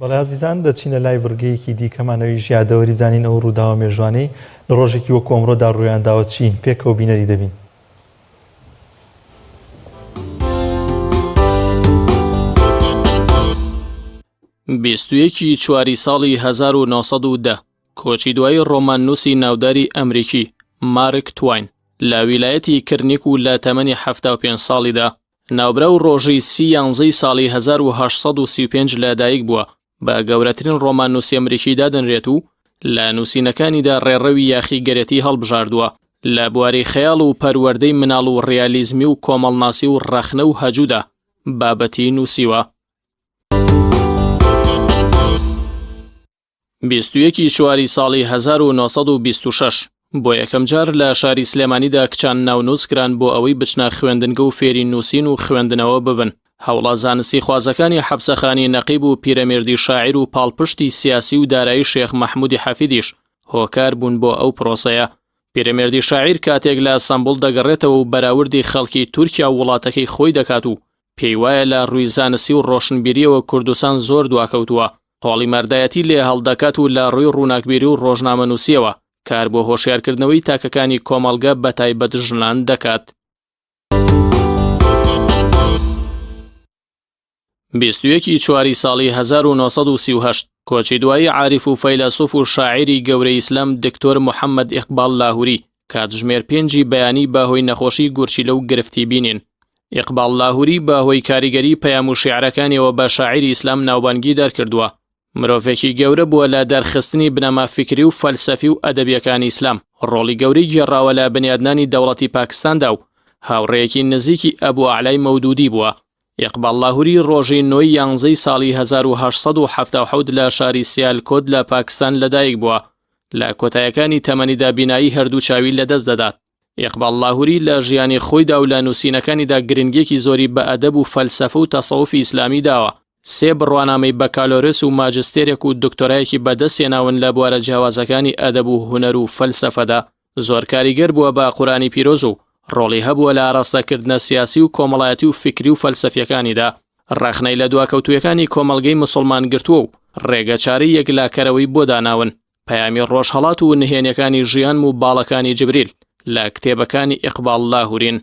بەڵێ عزیزان دەچینە لای بڕگەیەکی دیکەمانەوەی ژیادەوەری بزانین ئەو ڕووداوە مێژوانەی لە ڕۆژێکی وەکو ئەمڕۆدا ڕوویانداوە چین پێکەوە بینەری دەبین. بیستویەکی چواری ساڵی 1910 کۆچی دوای ڕۆماننووسی ناوداری ئەمریکی مارک توین لە ویلایەتی کرنیک و لە تەمەنی 75 ساڵیدا ناوبرە و ڕۆژی 11 ساڵی 1835 لەدایک بووە بە گەورەترین ڕۆماننووسی ئەمریکیدا دەنرێت و لە نووسینەکانیدا ڕێڕەوی یاخیگەرێتی هەڵبژاردووە لە بواری خەیاڵ و پەروەردەی مناڵ و ڕیالیزمی و کۆمەڵناسی و ڕەخنە و هەجوودا بابەتی نووسیوە. 21 چواری ساڵی 1926 بۆ یەکەم جار لە شاری سلێمانیدا کچان ناونووسکران بۆ ئەوەی بچنە خوێندنگە و فێری نووسین و خوێندنەوە ببن. هەوڵە زانستی خوازەکانی حەبسەخانی نەقیب و پیرەمێردی شاعیر و پاڵپشتی سیاسی و دارایی شێخ مەحموودی حەفیدیش هۆکار بوون بۆ ئەو پرۆسەیە. پیرەمێردی شاعیر کاتێک لە ئەستەمبوڵ دەگەڕێتەوە و بەراوردی خەڵکی تورکیا و وڵاتەکەی خۆی دەکات و پێی وایە لە ڕووی زانستی و ڕۆشنبیریەوە کوردستان زۆر دواکەوتووە. قۆڵی مەردایەتی لێ هەڵدەکات و لە ڕووی ڕووناکبیری و ڕۆژنامەنووسیەوە کار بۆ هۆشیارکردنەوەی تاکەکانی کۆمەڵگە بە تایبەت ژنان دەکات. 21 چواری ساڵی 1938 کۆچی دوایی عاریف و فەیلسوف و شاعیری گەورەی ئیسلام دکتۆر محەممەد ئیقبال لاهوری کاتژمێر 5 بەیانی بەهۆی نەخۆشی گورچیلە و گرفتی بینین. ئیقبال لاهوری بەهۆی کاریگەری پەیام و شیعرەکانیەوە بە شاعیری ئیسلام ناوبانگی دەرکردووە. مرۆڤێکی گەورە بووە لە دەرخستنی بنەما فکری و فەلسەفی و ئەدەبیەکانی ئیسلام، ڕۆڵی گەورەی گێڕاوە لە بنیادنانی دەوڵەتی پاکستاندا و هاوڕێیەکی نزیکی ئەبوو عەلای مەودودی بووە. ئیقبال لاهوری ڕۆژی 9 یانزەی ساڵی 1877 لە شاری سیالکۆت لە پاکستان لەدایک بووە. لە کۆتایەکانی تەمەنیدا بینایی هەردوو چاوی لەدەست دەدات. ئیقبال لاهوری لە ژیانی خۆیدا و لە نووسینەکانیدا گرنگێکی زۆری بە ئەدەب و فەلسەفە و تەسەووفی ئیسلامی داوە. 3 بڕوانامەی بەکالۆرس و ماجستێرێک و دکتۆرایەکی بەدەستێناون لە بوارە جیاوازەکانی ئەدەب و هونەر و فەلسەفەدا. زۆر کاریگەر بووە بە قورئانی پیرۆز و ڕۆڵی هەبووە لە ئاراستەکردنە سیاسی و کۆمەڵایەتی و فکری و فەلسەفیەکانیدا. ڕەخنەی لە دواکەوتوویەکانی کۆمەڵگەی مسلمان گرتووە و ڕێگەچاری یەکلاکەرەوەی بۆ داناون. پەیامی ڕۆژهەڵات و نهێنیەکانی ژیان و باڵەکانی جبریل لە کتێبەکانی ئیقبال لاهورین.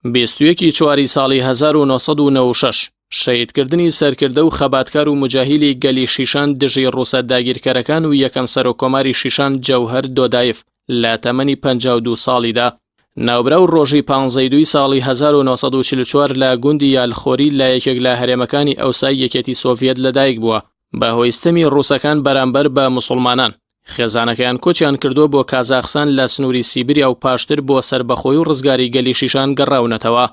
21 چواری ساڵی 1996 شەهیدکردنی سەرکردە و خەباتکار و مجاهیلی گەلی شیشان دژی ڕووسە داگیرکەرەکان و یەکەم سەرۆکۆماری شیشان جەوهەر دۆدایف لە تەمەنی 52 ساڵیدا. ناوبرە و ڕۆژی 15 ساڵی 1944 لە گوندی یالخۆری لە یەکێک لە هەرێمەکانی ئەوسای یەکێتی سۆڤیەت لەدایک بووە. بە هۆیستەمی ڕووسەکان بەرامبەر بە موسڵمانان خێزانەکەیان کۆچیان کردووە بۆ کازاخستان لە سنووری سیبریا و پاشتر بۆ سربەخۆی و ڕزگاری گەلی شیشان گەڕاونەتەوە.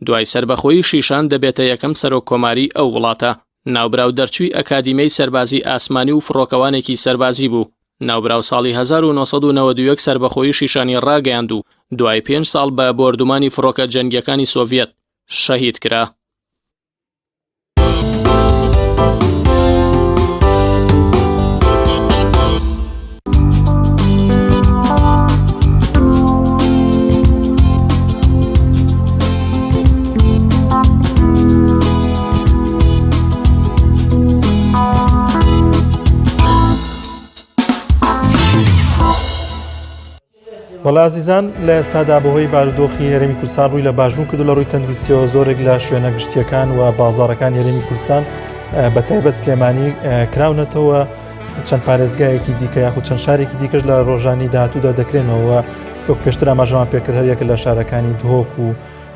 دوای سربەخۆی شیشان دەبێتە یەکەم سەرۆکۆماری ئەو وڵاتە. ناوبراو دەرچووی ئەکادیمەی سەربازی ئاسمانی و فڕۆکەوانێکی سەربازی بوو. ناوبراو ساڵی 1991 سربەخۆی شیشانی ڕاگەیاند و دوای 5 ساڵ بە بۆردومانی فڕۆکە جەنگیەکانی سۆڤیەت شەهید کرا. وەڵا عزیزان لە ئێستادا بەهۆی بارودۆخی هەرێمی کوردستان ڕووی لە باشبوون کردو لە ڕووی تەندروستیەوە زۆرێک لە شوێنە گشتیەکان و بازاڕەکان هەرێمی کوردستان بە تایبەت سلێمانی کراونەتەوە چەند پارێزگایەکی دیکە یاخود چەند شارێکی دیکەش لە ڕۆژانی داهاتوودا دەکرێنەوە وەک پێشتر ئاماژەمان پێکرد هەریەکە لە شارەکانی دهۆک و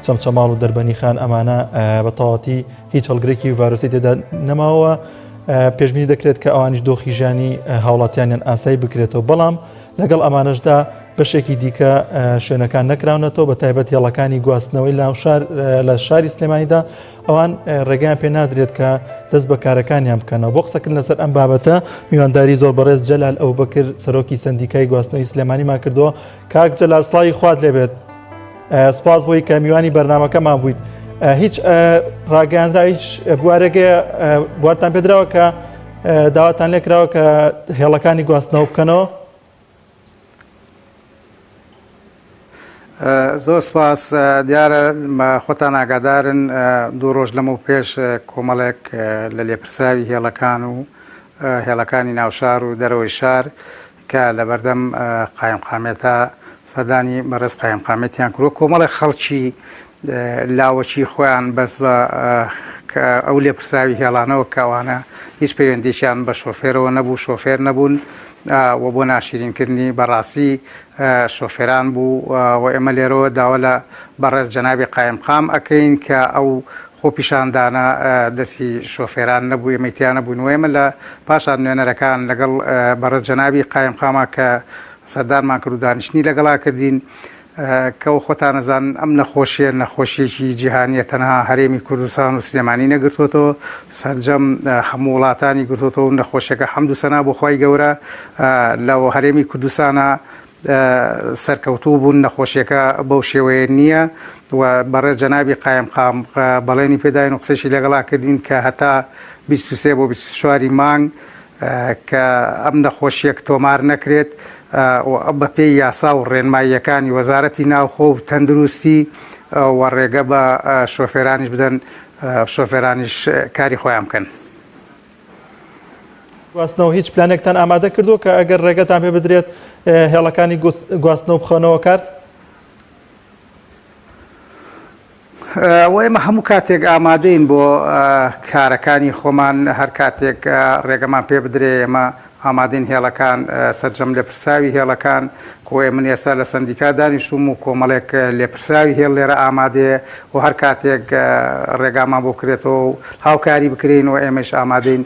چەمچەماڵ و دەربەنی خان ئەمانە بە تەواوەتی هیچ هەڵگرێکی ڤایرۆسی تێدا نەماوە. پێشبینی دەکرێت کە ئەوانیش دۆخی ژیانی هاوڵاتیانیان ئاسایی بکرێتەوە، بەڵام لەگەڵ ئەمانەشدا بەشێکی دیکە شوێنەکان نەکراونەتەوە بە تایبەت هێڵەکانی گواستنەوەی لە شاری سلێمانیدا ئەوان ڕێگەیان پێ نادرێت کە دەست بە کارەکانیان بکەنەوە. بۆ قسەکردن لەسەر ئەم بابەتە میوانداری زۆر بەڕێز جەلال ئەوبەکر سەرۆکی سەندیکای گواستنەوەی سلێمانیمان کردەوە. کاک جەلال سڵاوی خوات لێبێت، سپاس بۆی کە میوانی بەرنامەکەمان بوویت. هیچ ڕاگەیاندرا هیچ بوارێگەیە بوارتان پێدراوە کە داواتان لێکراوە کە هێڵەکانی گواستنەوە بکەنەوە؟ زۆر سپاس دیارە خۆتان ئاگادارن دوو ڕۆژ لەمە و پێش کۆمەڵێک لە لێپرساوی هێڵەکان و هێڵەکانی ناوشار و دەرەوەی شار کە لە بەردەم قایمقامێتە سەردانی بەڕێز قایمقامێتیان کردووە کۆمەڵێک خەڵکی لاوەچی خۆیان بەس بە ئەو لێپرساوی هێڵانەوە کەوانە هیچ پەیوەندیشیان بە شۆفێرەوە نەبوو شۆفێر نەبوون و بۆ ناشرینکردنی بەڕاستی شۆفێران بوو و ئێمە لێرەوە داوا لە بەڕێز جەنابی قایمقام ئەکەین کە ئەو خۆپیشاندانە دەستی شۆفێران نەبوو ئێمەتیان نەبوون و ئێمە لە پاشان نوێنەرەکان لەگەڵ بەڕێز جەنابی قایمقامە کە سەردانمان کرد و دانیشتنی لەگەڵا کردین کە خۆتان نەزان ئەم نەخۆشیێکی جیهانیە تەنها هەرێمی کوردستان و سلێمانی نەگرتوێتەوە سەرجەم هەموو وڵاتانی گرتوێتەوە و نەخۆشیەکە حەمد و سەنا بۆ خی گەورە لەوە هەرێمی کوردستانە سەرکەوتوو بوون نەخۆشیەکە بەو شێوەیە نییە و بەڕێز جەنابی قایمقام بەڵێنی پێداین و قسەشی لەگەڵا کردین کە هەتا 23 بۆ 24 مانگ کە ئەم نەخۆشیەک تۆمار نەکرێت بە پێی یاسا و ڕێنماییەکانی وەزارەتی ناوخۆ و تەندروستی و ڕێگە بە شۆفێرانیش بدەن شۆفێرانیش کاری خۆیان بکەن. گواستنەوە هیچ پلانێکتان ئامادە کردو کە ئەگەر ڕێگەتان پێ بدرێت هێڵەکانی گواستنەوە بخۆنەوە کارت؟ ئێمە هەموو کاتێک ئامادەین بۆ کارەکانی خۆمان هەر کاتێک ڕێگەمان پێ بدرێ ئێمە ئامادەین هێڵەکان سەرجەم لێپرساوی هێڵەکان کۆی من ئێستا لە سندیکا دانیشتوم و کۆمەڵێک لێپرساوی هێڵ لێرە ئامادەیە و هەر کاتێک ڕێگامان بۆ کرێتەوە و هاوکاری بکرین و ئێمەش ئامادەین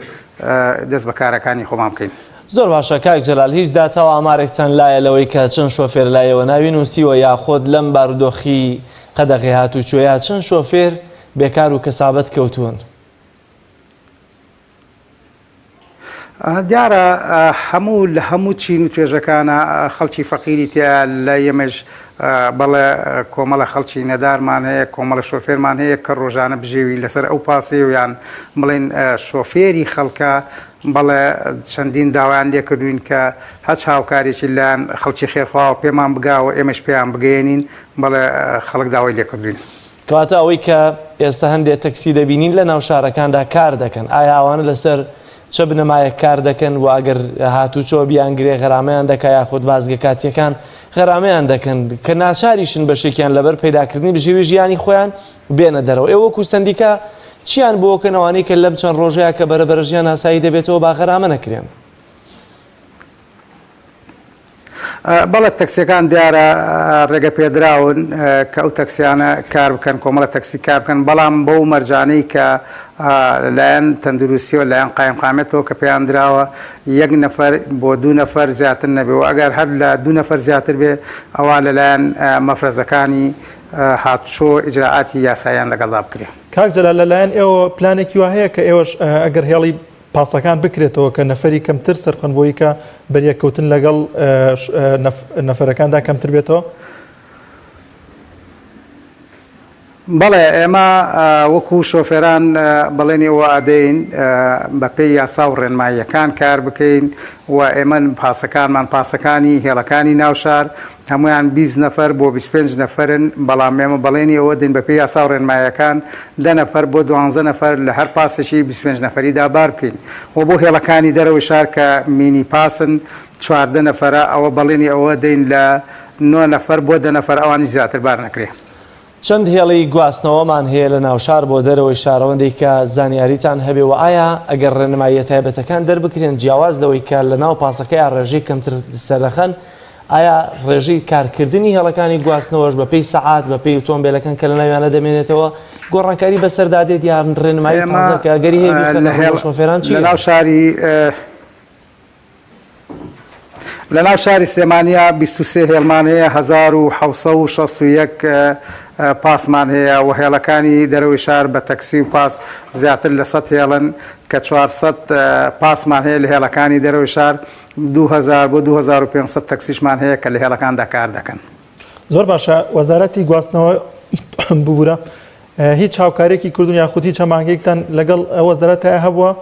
دەست بە کارەکانی خۆمان بکەین. زۆر باشە کاک جەلال هیچ داتاوە ئامارێکتان لایە لەوەی کە چەند شۆفێر لایەوە ناوی نووسیوە یاخۆت لەم بارودۆخی قەدەغی هاتوچۆیە چەند شۆفێر بێکار و کەسابەت کەوتوون؟ دیارە هەموو لە هەموو چین و توێژەکانە خەڵکی فەقیری تیا لە ئێمەش بەڵێ کۆمەڵە خەڵکی نەدارمان هەیە کۆمەڵە شۆفێرمان هەیە کە ڕۆژانە بژێوی لەسەر ئەو پاسێویان بڵێن شۆفێری خەڵکە بەڵێ چەندین داوایان لێ کردوین کە هەچ هاوکارێکی لایەن خەڵکی خێرخواوە پێمان بگاوە ئێمەش پێیان بگەێنین بەڵێ خەڵک داوای لێ کردوین. کەواتە ئەوەی کە ئێستا هەندێک تەکسی دەبینین لە ناو شارەکاندا کار دەکەن ئایا ئەوانە لەسەر چه بنەمایە کار دەکەن و ئەگەر هاتوچۆ بیانگرێ غەرامەیان دەکا یاخود بازگە کاتیەکان غەرامەیان دەکەن کە ناچاریشن بەشێکیان لەبەر پەیداکردنی بژێوی ژیانی خۆیان بێنە دەرەوە ئێوە وەکو سەندیکا چیان بۆکەنەوانی کە لەم چەند ڕۆژەیە کە بەرەبەر ژیان ئاسایی دەبێتەوە با غەرامە نەکرێن؟ بەڵێ تەکسیەکان دیارە ڕێگە پێدراون کە ئەو تەکسیانە کار بکەن کۆمەڵە تەکسی کار بکەن بەڵام بەو مەرجانەی کە لایەن تەندروستیەوە لایەن قایمقامێتەوە کە پێیان دراوە یەک نەفەر بۆ دوو نەفەر زیاتر نەبێ و ئەگەر هەر لە دوو نەفەر زیاتر بێ ئەوە لەلایەن مەفرەزەکانی هاتوچۆ ئیجراعاتی یاساییان لەگەڵدا بکرێ. کاک جەلال لەلایەن ئێوە پلانێکی وا هەیە کە ئێوەش ئەگەر هێڵی پاسەکان بکرێتەوە کە نەفەری کەمتر سەرخەنبۆیی کە بەریەکەوتن لەگەڵ نەفەرەکاندا کەمتر بێتەوە؟ بەڵێ ئێمە وەکو شۆفێران بەڵێنی ئەدەین بە پێی یاسا و ڕێنماییەکان کار بکەین و ئێمە پاسەکانی هێڵەکانی ناوشار هەمویان 20 نەفەر بۆ 25 نەفەرن بەڵام ئێمە بەڵێنی ئەوە دێن بە پێی یاسا و ڕێنماییەکان 10 نەفەر بۆ 12 نەفەر لە هەر پاسێکی 25 نەفەری دابار بکەین و بۆ هێڵەکانی دەرەوەی شار کە مینی پاسن 14 نەفەرە ئەوە بەڵێنی ئەوە دەین لە 9 نەفەر بۆ 10 نەفەر ئەوانی زیاتر بار نەکرێ. چەند هێڵی گواستنەوەمان هەیە لە ناوشار بۆ دەرەوەی شارەوەندەی کە زانیاریتان هەبێ و ئایا ئەگەر ڕێنماییە تایبەتەکان دەربکرێن جیاواز لەوەی کە لە ناو پاسەکەی ڕێژەی کەمتر سەرەخەن ئایا ڕێژەی کارکردنی هێڵەکانی گواستنەوەش بە پێی سەعات بە پێی ئۆتۆمبیلەکان کە لە ناویانە دەمێنێتەوە گۆڕانکاری بەسەردادێت یان ڕێنمایی تازە کە ئەگەری هەیە شۆفێران چی لە ناو شاری سلێمانیا 23 هێڵمان هەیە 1761 پاسمان هەیە و هێڵەکانی دەرەوەی شار بە تەکسی و پاس زیاتر لە 100 هێڵن کە 400 پاسمان هەیە لە هێڵەکانی دەرەوەی شار 2000 بۆ 2500 تەکسیشمان هەیە کە لە هێڵەکاندا کار دەکەن. زۆر باشە وەزارەتی گواستنەوە ببوورە هیچ هاوکارێکی کردون یاخود هیچ هەمانگەیەکتان لەگەڵ وەزارەت هەبووە؟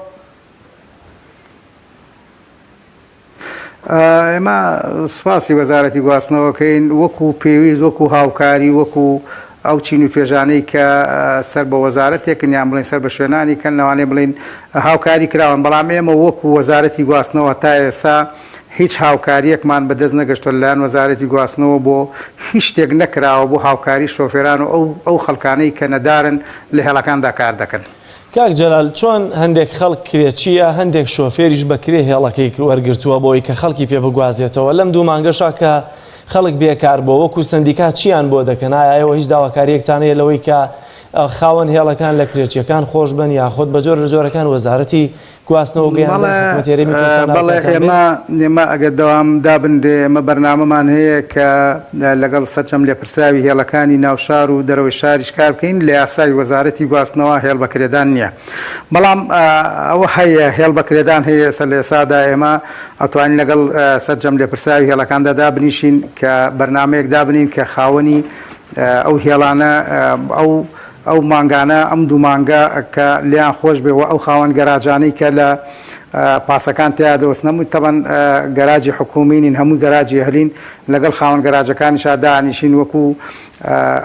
ئێمە سوپاسی وەزارەتی گواستنەوەکەین وەکو پێویست وەکو هاوکاری وەکو ئەو چین و توێژانەی کە سەر بە وەزارەتێکن یان بڵین سەر بە شوێنانی کەن لەوانێ بڵین هاوکاری کراون بەڵام ئێمە وەکو وەزارەتی گواستنەوە تا ئێستا هیچ هاوکاریەکمان بەدەست نەگەشتۆ لەلایەن وەزارەتی گواستنەوە بۆ هیچ شتێک نەکراوە بۆ هاوکاری شۆفێران و ئەو خەڵکانەی کە نەدارن لە هێڵەکاندا کار دەکەن. کاک جەلال چۆن هەندێک خەڵک کرێچیە هەندێک شۆفێریش بەکرێ هێڵەکەی وەرگرتووە بۆی کە خەڵکی پێ بگوازێتەوە لەم دوو مانگەشا کە خەڵک بێکار بۆ وەکو سندیکات چیان بۆ دەکەن ئایەوە هیچ داواکاریەکتانەیە لەوەی کە خاوەن هێڵەکان لە کرێچیەکان خۆش بن یاخۆت بە جۆر لە جۆرەکان وەزارەتی گواستنەوە بەڵێ ئێمە ئەگەر دەوامدا بندێ ئەمە بەرنامەمان هەیە کە لەگەڵ سەرجەم لێپرسراوی هێڵەکانی ناوشار و دەرەوەی شاریش کار بکەین لە یاسای وەزارەتی گواستنەوە هێڵ بەکرێدان نییە بەڵام ئەوە هەیە هێڵ بەکرێدان هەیە سەر لە ئێسادا ئێمە ئەتوانین لەگەڵ سەرجەم لێپرسراوی هێڵەکاندا دابنیشین کە بەرنمەیەک دابنین کە خاوەنی ئەو هێڵانە ئەو مانگانە ئەم دوو مانگە کە لیان خۆش بێ و ئەو خاوەن گەراجانەی کە لە پاسەکان تیا دەوەست نەمووی تەبەن گەراجی حکومینین هەموو گەراجی هەلین لەگەڵ خاوەن گەراجەکانیشا دانیشین وەکو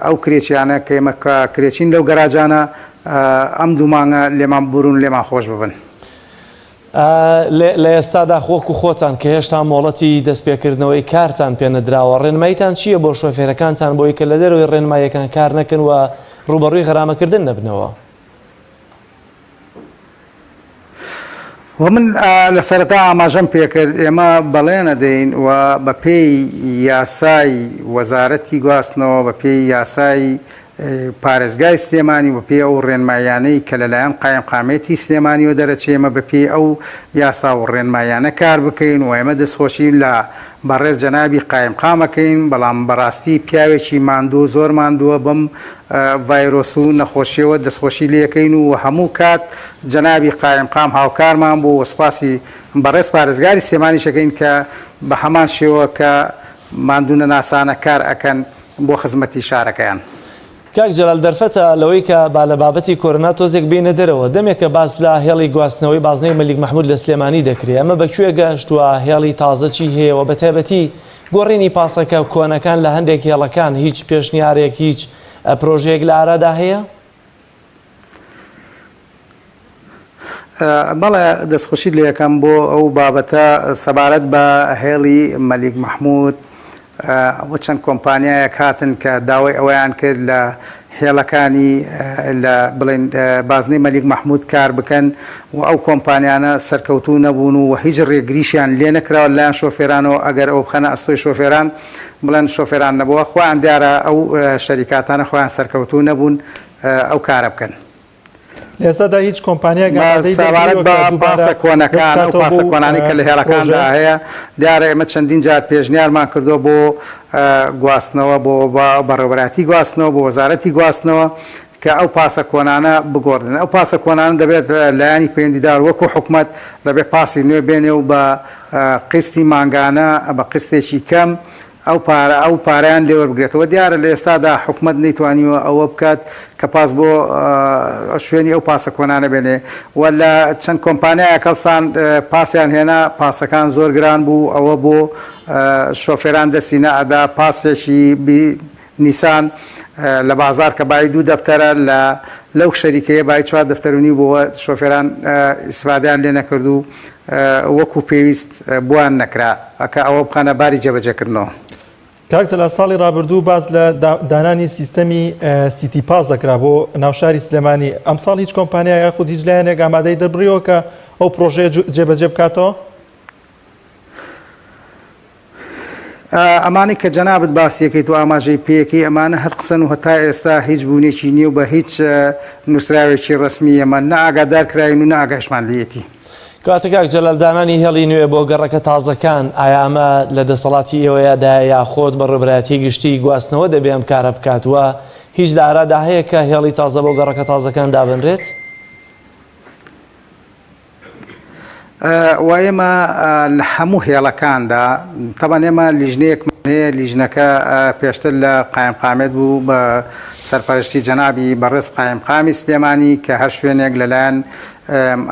ئەو کرێچیانە کە ئێمە کرێچین لەو گەراجانە ئەم دوو مانگە لێمان بڕون لێمان خۆش ببن. لە ئێستادا خۆکو خۆتان کە هێشتا مۆڵەتی دەستپێکردنەوەی کارتان پێ نەدراوە ڕێنماییتان چییە بۆ شۆفێرەکانتان بۆی کە لە دەروی ڕێنماییەکان کار نەکەن و ڕوبەڕووی غەرامەکردن نەبنەوە؟ من لە سەرەتا ئاماژەم پێکرد ئێمە بەڵێنە دەین و بە پێی یاسای وەزارەتی گواستنەوە بە پێی یاسای پارێزگای سلێمانی بە پێی ئەو ڕێنمایانەی کە لەلایەن قایمقامێتی سلێمانیەوە دەرەچێمە بە پێی ئەو یاسا و ڕێنمایانە کار بکەین و ئێمە دەستخۆشی لە بەڕێز جەنابی قایمقامەکەین بەڵام بەڕاستی پیاوێکی ماندوو زۆر ماندووە بەم ڤایرۆس و نەخۆشیەوە دەستخۆشی لەکەین و هەموو کات جەنابی قایمقام هاوکارمان بۆ وەسپاسی بەڕێز پارێزگاری سلێمانی شەکەین کە بە هەمان شێوە کە ماندوونە ناسانە کار ئەکەن بۆ خزمەتی شارەکەیان. کاک جەلال دەرفەتە لەوەی کە با لە بابەتی کۆرۆنا تۆزێک بینە دەرەوە دەمێکە باس لە هێڵی گواستنەوەی بازنەی مەلیک محمود لە سلێمانی دەکرێت ئەمە بەکوێ گەشتووە هێڵی تازە چی هەیەەوە بە تایبەتی گۆڕینی پاسەکە کۆنەکان لە هەندێک هێڵەکان هیچ پێشنیارێک هیچ پرۆژەیەک لە ئارادا هەیە؟ بەڵێ دەستخۆشی لە یەکەم بۆ ئەو بابەتە سەبارەت بە هێڵی مەلیک محمود چەند کۆمپانیایەک هاتن کە داوای ئەوەیان کرد لە هێڵەکانی لە بڵێن بازنەی مەلیک محمود کار بکەن و ئەو کۆمپانیانە سەرکەوتوو نەبوون و هیچ ڕێگریشیان لێ نەکراوە لایەن شۆفێرانەوە ئەگەر ئەو بخەنە ئەستۆی شۆفێران بڵێن شۆفێران نەبووە خۆیان دیارە ئەو شەریکاتانە خۆیان سەرکەوتوو نەبوون ئەو کارە بکەن. ئێستادا هیچ کۆمپانیای سەبارەت بە پاسە کۆنەکان و پاسە کۆنانی کە لە هێڵەکاندا هەیە دیارە ئێمە چەندین جار پێشنیارمان کردو بۆ گواستنەوە بۆ بەڕێوەبەراتی گواستنەوە بۆ وەزارەتی گواستنەوە کە ئەو پاسە کۆنانە بگۆڕن ئەو پاسە کۆنانە دەبێت لایانی پەیوەندیدار وەکو حکوومەت دەبێت پاسی نوێ بێنێ و بە قستی مانگانە بە قستێکی کەم ئەو پارەیان لێوەربگرێتەوە دیارە لە ئێستادا حکوومەت نەیتوانیوە ئەوە بکات کە پاس بۆ شوێنی ئەو پاسە کۆنانە بێنێ و لە چەند کۆمپانیایە کەسان پاسیان هێنا پاسەکان زۆر گران بوو ئەوە بۆ شۆفێران دەستی نەئەدا پاسێکی نیسان لە بازار کە بای دوو دەفتەرە لەو شەریکەیە بای چوار دەفتەرونی بۆەوە شۆفێران ئیسفادەیان لێ نەکرد و وەکو پێویست بوان نەکرا ئەکە ئەوە بخەنە باری جێبەجێکردنەوە. کاکتە لە ساڵی ڕابردوو باز لە دانانی سیستەمی سیتی پاس دەکرا بۆ ناوشاری سلێمانی ئەم ساڵ هیچ کۆمپانیای یاخود هیچ لایەنێک ئامادەی دەبڕیەوە کە ئەو پرۆژەیە جێبەجێ بکاتەوە؟ ئەمانی کە جەنابەت باسیەکەیت و ئاماژەی پێیەکەی ئەمانە هەر قسەن و هەتا ئێستا هیچ بوونێکی نییە و بە هیچ نووسراوێکی ڕسمی ئەمە نە ئاگادار کراین و نە ئاگەشمان لێتی. کاتێکاک جەلالدانانی هێڵی نوێ بۆ گەڕەکە تازەکان ئایا ئەمە لە دەسەڵاتی ئێوەیەدا یا خۆت بە ڕێبەرایەتی گشتی گواستنەوە دەبێ ئەم کارە بکات وە هیچ دارادا هەیە کە هێڵی تازە بۆ گەڕەکە تازەکان دابنرێت؟ و ئێمە لە هەموو هێڵەکاندا تەبەن ئێمە لیژنەیەکمان هەیە لیژنەکە پێشتر لە قایمقامێت بوو بە سەرپەرشتی جەنابی بەڕێز قایمقامی سلێمانی کە هەر شوێنێک لەلایەن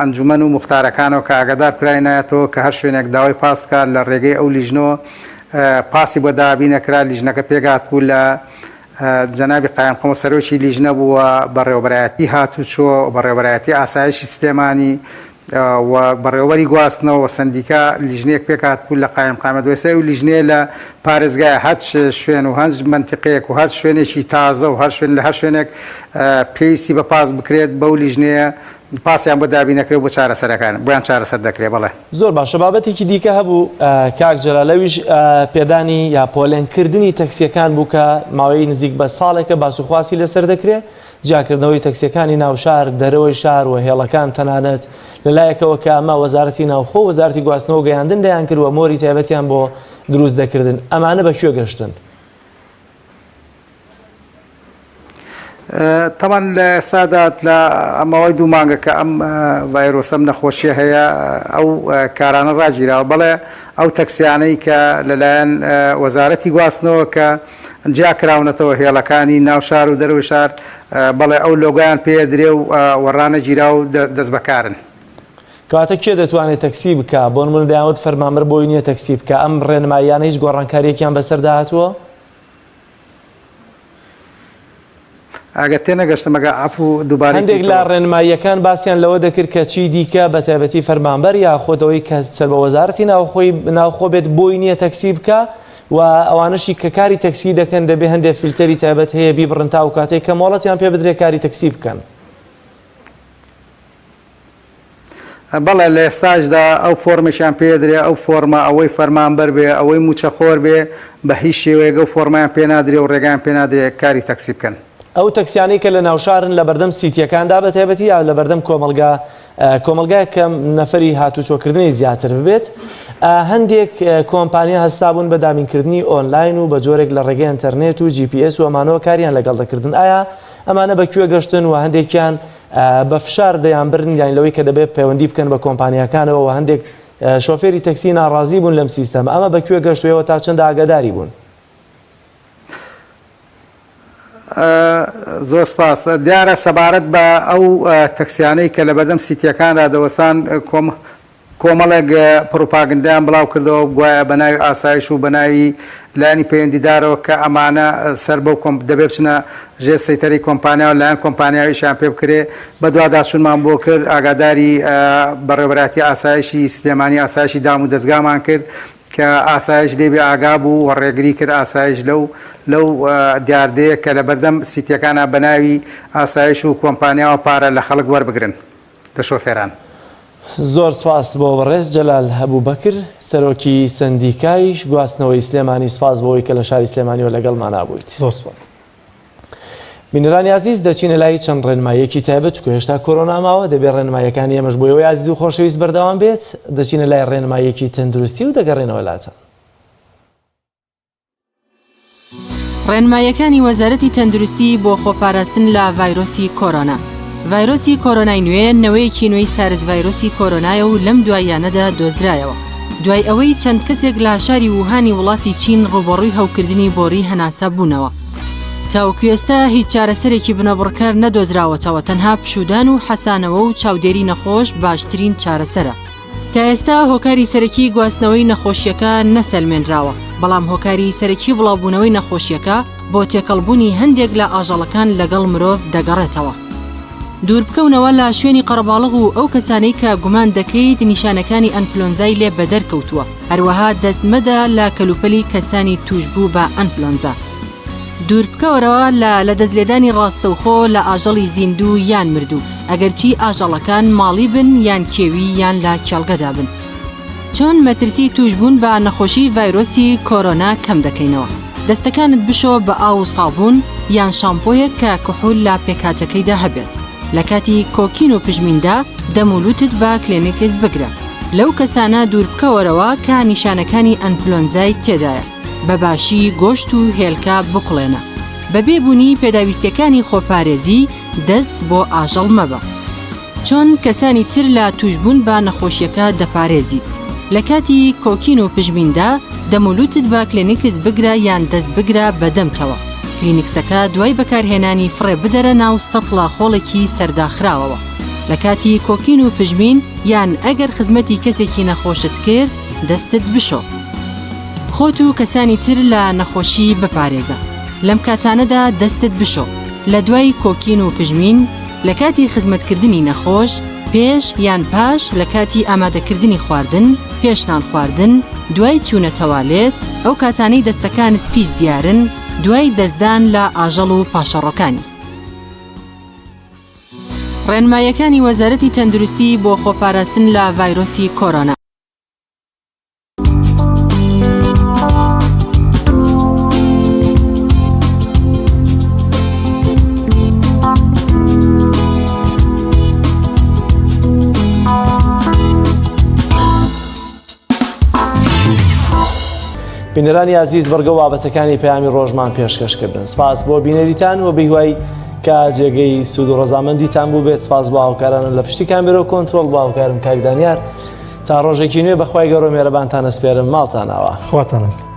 ئەنجومەن و مختارەکانەوە کە ئاگادار پراینایەتەوە کە هەر شوێنێک داوای پاس بکات لە ڕێگەی ئەو لیژنەوە پاسی بۆ دابی نەکرا لیژنەکە پێگات بوو لە جەنابی قایەم قەمە سەرۆکی لیژنە بووە بەڕێوەبەرایەتی هاتوچۆ بەڕێوەبەرایەتی ئاسایشی سلێمانی و بەڕێوەبەری گواستنەوە سندیکا لیژنەیەک پێکات بوو لە قایەم قامە دوێسای و لیژنەیە لە پارێزگای هەر شوێن و هەنج منتیقەیەک و هەر شوێنێکی تازە و هەر شوێن لە هەر شوێنێک پێویستی بە پاس بکرێت بەو لیژنەیە پاسیان بۆ دابی نەکرێت بۆ چارەسەرەکان بۆیان چارەسەر دەکرێت. بەڵێ زۆر باشە. بابەتێکی دیکە هەبوو کاک جەلالەویش پێدانی یا پۆلێنکردنی تەکسیەکان بوو کە ماوەی نزیک بە ساڵێکە باسوخواسی لەسەر دەکرێت جاکردنەوەی تەکسیەکانی ناوشار دەرەوەی شار و هێڵەکان تەنانەت لەلایەکەوە کە ئەمە وەزارەتی ناوخۆ وەزارەتی گواستنەوە گەیاندن دەیان کردووە مۆری تایبەتیان بۆ دروست دەکردن. ئەمانە بەکوێ گەشتن؟ تەمان لە ئێستادا لە ئەمەوەی دوو مانگە کە ئەم ڤایرۆسەم نەخۆشیە هەیە ئەو کارانە ڕاگیراوە. بەڵێ ئەو تەکسیانەی کە لەلایەن وەزارەتی گواستنەوە کە جیاکراونەتەوە هێڵەکانی ناوشار و دەروی شار بەڵێ ئەو لۆگۆیان پێدرێ و وەڕانە گیرا و دەست بەکارن. کاتە کێ دەتوانێت تەکسی بکە؟ بۆ نمونە دەیانوت فەرمانبەر بۆی نییە تەکسی بکە. ئەم ڕێنماییانە هیچ گۆڕانکاریەکیان بەسەر داهاتووە؟ ئەگە تێنەگەشتمەگە عەفو دووبارە هەندێک لە ڕێنماییەکان باسییان لەوە دەکرد کە چی دیکە بە تایبەتی فەرمانبەر یا خۆتەوەی کە سەر بە وەزارەتی ناوخۆ بێت بۆی نییە تەکسی بکە و ئەوانشی کە کاری تەکسی دەکەن دەبێ هەندێک فیلتەری تایبەت هەیە بیبڕن تا و کاتێک کە مۆڵەتیان پێ بدرێت کاری تەکسی بکەن. بەڵێ لە ئێستاشدا ئەو فۆرمێکیان پێدرێ ئەو فۆرمە ئەوەی فەرمانبەر بێ ئەوەی موچەخۆر بێ بە هیچ شێوەیەک ئەو فۆرمایان پێ نادرێ و ڕێگایان پێ نادرێت کاری تەکسی بکەن. ئەو تەکسیانەی کە لە ناوشارن لە بەردەم سیتیەکاندا بە تایبەتی یا لە بەردەم کۆمەلگای کە نەفەری هاتوچۆکردنی زیاتر ببێت هەندێک کۆمپانیا هەستا بوون بە دامینکردنی ئۆنلاین و بە جۆرێک لە ڕێگەی ئینتەرنێت و GPS و ئەمانەوە کاریان لەگەڵ دەکردن. ئایا ئەمانە بەکوێ گەشتن و هەندێکیان بە فشار دەیان برن یان لەوەی کە دەبێت پەیوەندی بکەن بە کۆمپانیەکانەوە و هەندێک شۆفێری تەکسی ناڕازی بوون لەم سیستەمە ئەمە بەکوێ گەشتوێەوە تا چەند ئاگاداری بوون؟ زۆر سپاس. دیارە سەبارەت بە ئەو تەکسیانەی کە لە بەردەم سیتیەکاندا دەوەستان کۆمەڵێک پروپاگندیان بڵاو کردەوە گوایە بە ناوی ئاسایش و بە ناوی لایانی پەیوەندیدارەوە کە ئەمانە سەر بەو دەبێت بچنە ژێر سەیتەری کۆمپانیا و لایەن کۆمپانیاویشیان پێ بکرێ بە دوواداچوونمان بۆ کرد ئاگاداری بەڕێوەبەراتی ئاسایشی سلێمانی ئاسایشی دام و دەستگامان کرد کە ئاسایش لێبێ ئاگا بوو و ڕێگری کرد ئاسایش لەو دیاردەیە کە لە بەردەم سیتیەکانە بە ناوی ئاسایش و کۆمپانیاوە پارە لە خەڵک وەربگرن دە شۆفێران. زۆر سپاس بۆ بەڕێز جەلال هەبوو بەکر سەرۆکی سندیکایش گواستنەوەی سلێمانی سپاس بۆەوەی کە لە شاری سلێمانیەوە لەگەڵمان نابوویت. زۆر سپاس. بینەرانی عزیز دەچینە لای چەند ڕێنماییەکی تایبەت چکە هێشتا کۆرۆنا ماوە دەبێت ڕێنماییەکانی ئێمەش بۆیەوەی عزیز و خۆشەویست بەردەوام بێت دەچینە لای ڕێنماییەکی تەندروستی و دەگەڕێنەوە لاتە. ڕێنماییەکانی وەزارەتی تەندروستی بۆ خۆپاراستن لە ڤایرۆسی کۆرۆنا. ڤایرۆسی کۆرۆنای نوێ نەوەیەکی نوێی سارس ڤایرۆسی کۆرۆنایە و لەم دواییانەدا دۆزرایەوە. دوای ئەوەی چەند کەسێک لە شاری ووهانی وڵاتی چین ڕوبەڕووی هەوکردنی بۆڕی هەناسە بوونەوە. تاوەکو ئێستا هیچ چارەسەرێکی بنەبڕکار نەدۆزراوەتەوە تەنها پشودان و حەسانەوە و چاودێری نەخۆش باشترین چارەسەرە. تا ئێستا هۆکاری سەرەکی گواستنەوەی نەخۆشیەکە نەسەلمێنراوە بەڵام هۆکاری سەرەکی بڵاوبوونەوەی نەخۆشیەکە بۆ تێکەڵبوونی هەندێک لە ئاژەڵەکان لەگەڵ مرۆڤ دەگەڕێتەوە. دووربکەونەوە لە شوێنی قەرەباڵغ و ئەو کەسانەی کە گومان دەکەیت نیشانەکانی ئەنفلۆنزای لێ بەدەرکەوتووە هەروەها دەستمەدا لە کەلوپەلی کەسانی توشبوو بە ئەنفلۆنزا. دووربکەوەرەوە لە دەستلێدانی ڕاستەوخۆ لە ئاژەڵی زیندوو یان مردوو ئەگەرچی ئاژەڵەکان ماڵی بن یان کێوی یان لە کێڵگەدا بن. چۆن مەترسی توشبوون بە نەخۆشی ڤایرۆسی کۆرۆنا کەم دەکەینەوە؟ دەستەکانت بشۆ بە ئاو و ساڵبوون یان شامپۆیەک کە کحول لە پێکاتەکەیدا هەبێت. لە کاتی کۆکین و پژمیندا دەمولوتت بە کلێنێکس بگرە. لەو کەسانە دووربکەوەرەوە کە نیشانەکانی ئەنفلۆنزای تێدایە. بەباشی گۆشت و هێلکە بکوڵێنە. بەبێبوونی پێداویستەکانی خۆپارێزی دەست بۆ ئاژەڵ مەبە. چۆن کەسانی تر لە توشبوون بە نەخۆشیەکە دەپارێزیت. لە کاتی کۆکین و پژمیندا دەمولوتت بە کلێنیکس بگرە یان دەست بگرە بەدەمتەوە. کلینیکسەکە دوای بەکارهێنانی فڕێ بدەرە ناو سەتڵە خۆڵێکی سەرداخراوەوە. لە کاتی کۆکین و پژمین یان ئەگەر خزمەتی کەسێکی نەخۆشت کرد دەستت بشۆ. خۆت و کەسانی تر لە نەخۆشی بپارێزە. لەم کاتانەدا دەستت بشۆ. لە دوای کۆکین و پژمین لە کاتی خزمەتکردنی نەخۆش، پێش یان پاش لە کاتی ئامادەکردنی خواردن، پێشنان خواردن، دوای چوونە تەوالێت، ئەو کاتانەی دەستەکانت پیس دیارن، دوای دەستدان لە ئاژەڵ و پاشەڕۆکانی. ڕێنمایەکانی وەزارەتی تەندروستی بۆ خۆپاراستن لە ڤایرۆسی کۆرۆنا. بینەرانی عزیز بەرگە بابەتەکانی پەیامی ڕۆژمان پێشکەشکردن. سپاس بۆ بینەریتان و بەهیوای کە جێگەی سوود و ڕەزامەندیتان بوو بێت. سپاس بۆ هاوکارانم لە پشتی کامێرە و کۆنتڕۆڵ بۆ هاوکارم کاک دانیار. تا ڕۆژێکی نوێ بەخوای گەورە و مێرەبانتان ئەسپێرم. ماڵتان ئاوا. خواتانە.